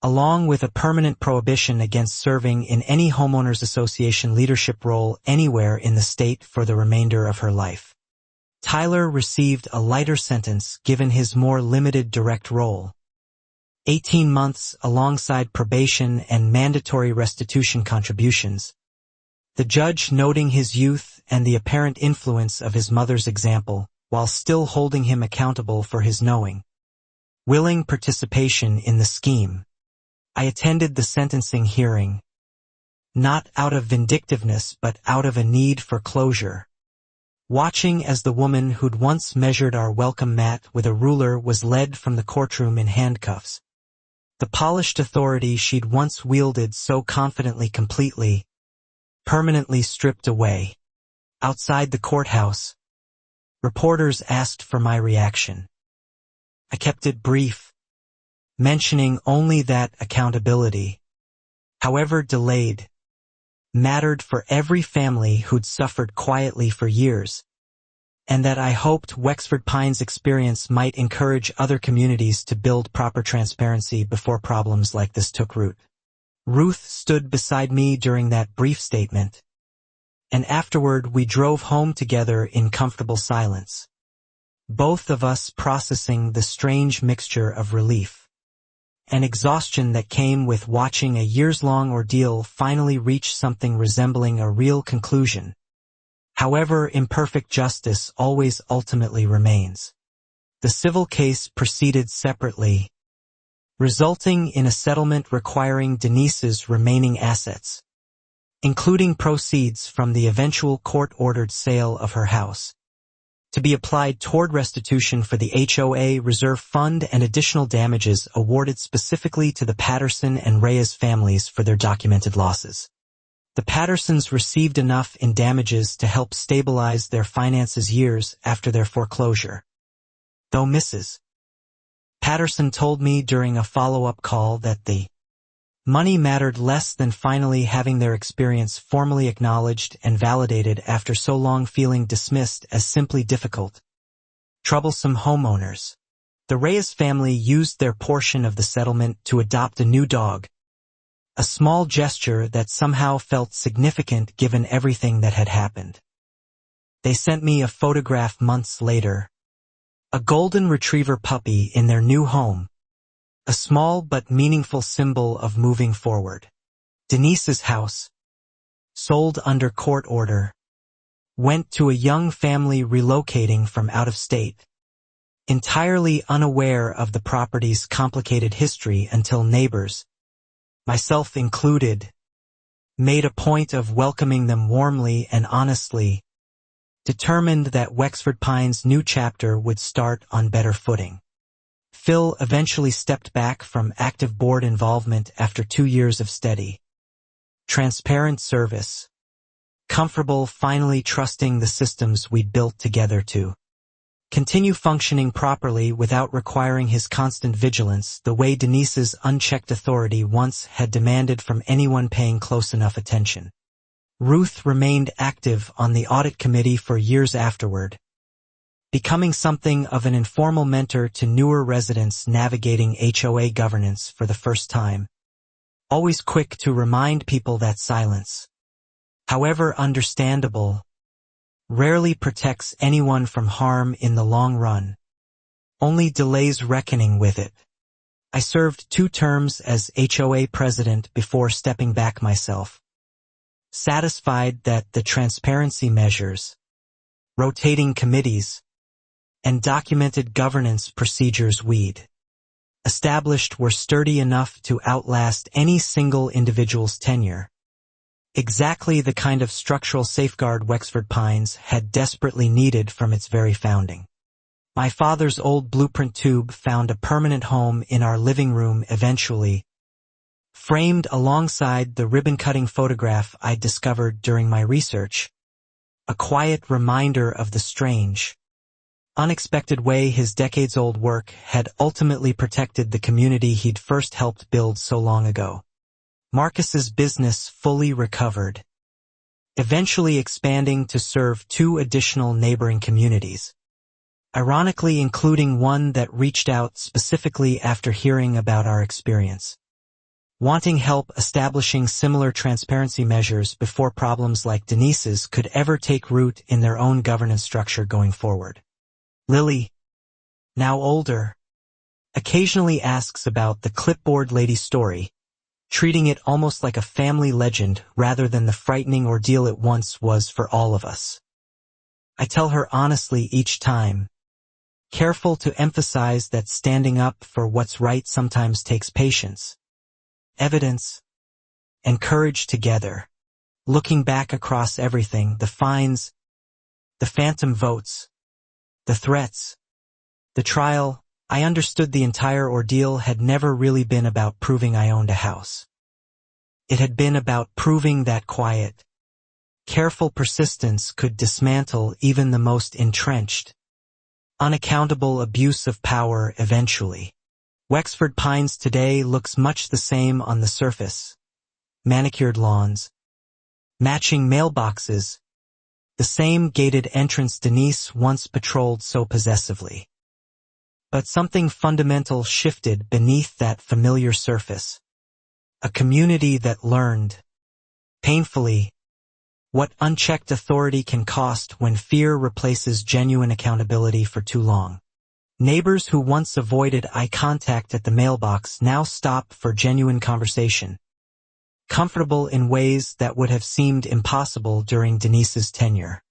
along with a permanent prohibition against serving in any homeowners association leadership role anywhere in the state for the remainder of her life. Tyler received a lighter sentence given his more limited direct role: 18 months alongside probation and mandatory restitution contributions, the judge noting his youth and the apparent influence of his mother's example, while still holding him accountable for his knowing, willing participation in the scheme. I attended the sentencing hearing, not out of vindictiveness but out of a need for closure, watching as the woman who'd once measured our welcome mat with a ruler was led from the courtroom in handcuffs. The polished authority she'd once wielded so confidently completely, permanently stripped away. Outside the courthouse, reporters asked for my reaction. I kept it brief, mentioning only that accountability, however delayed, mattered for every family who'd suffered quietly for years, and that I hoped Wexford Pines' experience might encourage other communities to build proper transparency before problems like this took root. Ruth stood beside me during that brief statement, and afterward we drove home together in comfortable silence, both of us processing the strange mixture of relief and exhaustion that came with watching a years-long ordeal finally reach something resembling a real conclusion. However imperfect, justice always ultimately remains. The civil case proceeded separately, resulting in a settlement requiring Denise's remaining assets, including proceeds from the eventual court-ordered sale of her house, to be applied toward restitution for the HOA Reserve Fund and additional damages awarded specifically to the Patterson and Reyes families for their documented losses. The Pattersons received enough in damages to help stabilize their finances years after their foreclosure. Though Mrs. Patterson told me during a follow-up call that the money mattered less than finally having their experience formally acknowledged and validated after so long feeling dismissed as simply difficult. Troublesome homeowners. The Reyes family used their portion of the settlement to adopt a new dog, a small gesture that somehow felt significant given everything that had happened. They sent me a photograph months later, a golden retriever puppy in their new home, a small but meaningful symbol of moving forward. Denise's house, sold under court order, went to a young family relocating from out of state, entirely unaware of the property's complicated history until neighbors, myself included, made a point of welcoming them warmly and honestly, determined that Wexford Pine's new chapter would start on better footing. Phil eventually stepped back from active board involvement after 2 years of steady, transparent service, comfortable finally trusting the systems we'd built together to continue functioning properly without requiring his constant vigilance the way Denise's unchecked authority once had demanded from anyone paying close enough attention. Ruth remained active on the audit committee for years afterward, becoming something of an informal mentor to newer residents navigating HOA governance for the first time, always quick to remind people that silence, however understandable, rarely protects anyone from harm in the long run, only delays reckoning with it. I served 2 terms as HOA president before stepping back myself, satisfied that the transparency measures, rotating committees, and documented governance procedures we'd established were sturdy enough to outlast any single individual's tenure. Exactly the kind of structural safeguard Wexford Pines had desperately needed from its very founding. My father's old blueprint tube found a permanent home in our living room eventually, framed alongside the ribbon-cutting photograph I'd discovered during my research, a quiet reminder of the strange, unexpected way his decades-old work had ultimately protected the community he'd first helped build so long ago. Marcus's business fully recovered, eventually expanding to serve 2 additional neighboring communities, ironically including one that reached out specifically after hearing about our experience, wanting help establishing similar transparency measures before problems like Denise's could ever take root in their own governance structure going forward. Lily, now older, occasionally asks about the clipboard lady story, treating it almost like a family legend rather than the frightening ordeal it once was for all of us. I tell her honestly each time, careful to emphasize that standing up for what's right sometimes takes patience, evidence, and courage together. Looking back across everything, the fines, the phantom votes, the threats, the trial, I understood the entire ordeal had never really been about proving I owned a house. It had been about proving that quiet, careful persistence could dismantle even the most entrenched, unaccountable abuse of power eventually. Wexford Pines today looks much the same on the surface. Manicured lawns, matching mailboxes, the same gated entrance Denise once patrolled so possessively. But something fundamental shifted beneath that familiar surface. A community that learned, painfully, what unchecked authority can cost when fear replaces genuine accountability for too long. Neighbors who once avoided eye contact at the mailbox now stop for genuine conversation, comfortable in ways that would have seemed impossible during Denise's tenure.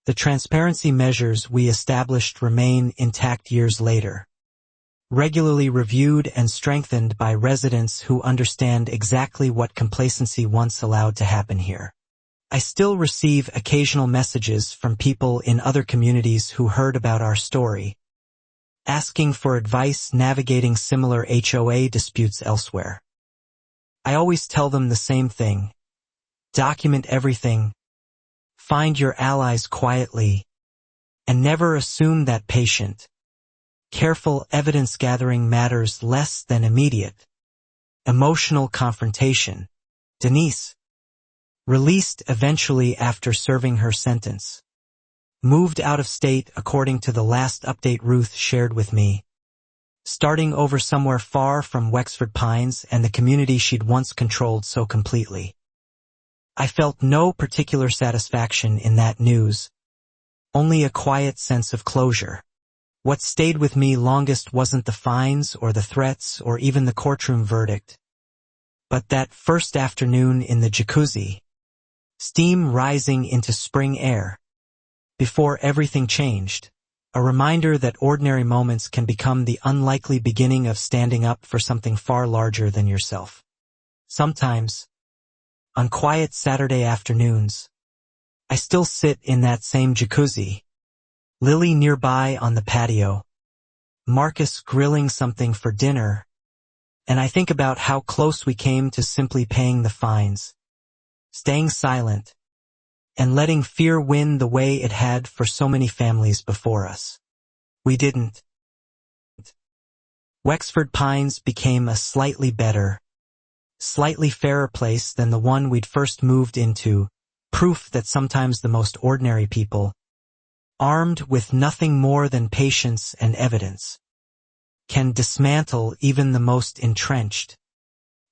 The transparency measures we established remain intact years later, regularly reviewed and strengthened by residents who understand exactly what complacency once allowed to happen here. I still receive occasional messages from people in other communities who heard about our story, asking for advice navigating similar HOA disputes elsewhere. I always tell them the same thing: document everything, find your allies quietly, and never assume that patient, careful evidence gathering matters less than immediate, emotional confrontation. Denise, released eventually after serving her sentence, moved out of state according to the last update Ruth shared with me, starting over somewhere far from Wexford Pines and the community she'd once controlled so completely. I felt no particular satisfaction in that news, only a quiet sense of closure. What stayed with me longest wasn't the fines or the threats or even the courtroom verdict, but that first afternoon in the jacuzzi, steam rising into spring air, before everything changed, a reminder that ordinary moments can become the unlikely beginning of standing up for something far larger than yourself. Sometimes, on quiet Saturday afternoons, I still sit in that same jacuzzi, Lily nearby on the patio, Marcus grilling something for dinner, and I think about how close we came to simply paying the fines, staying silent, and letting fear win the way it had for so many families before us. We didn't. Wexford Pines became a slightly better, slightly fairer place than the one we'd first moved into, proof that sometimes the most ordinary people, armed with nothing more than patience and evidence, can dismantle even the most entrenched,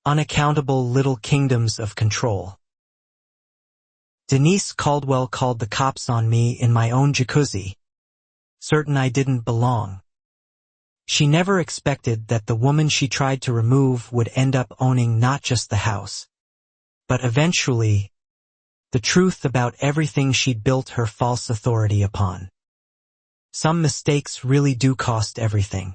unaccountable little kingdoms of control. Denise Caldwell called the cops on me in my own jacuzzi, certain I didn't belong. She never expected that the woman she tried to remove would end up owning not just the house, but eventually, the truth about everything she'd built her false authority upon. Some mistakes really do cost everything.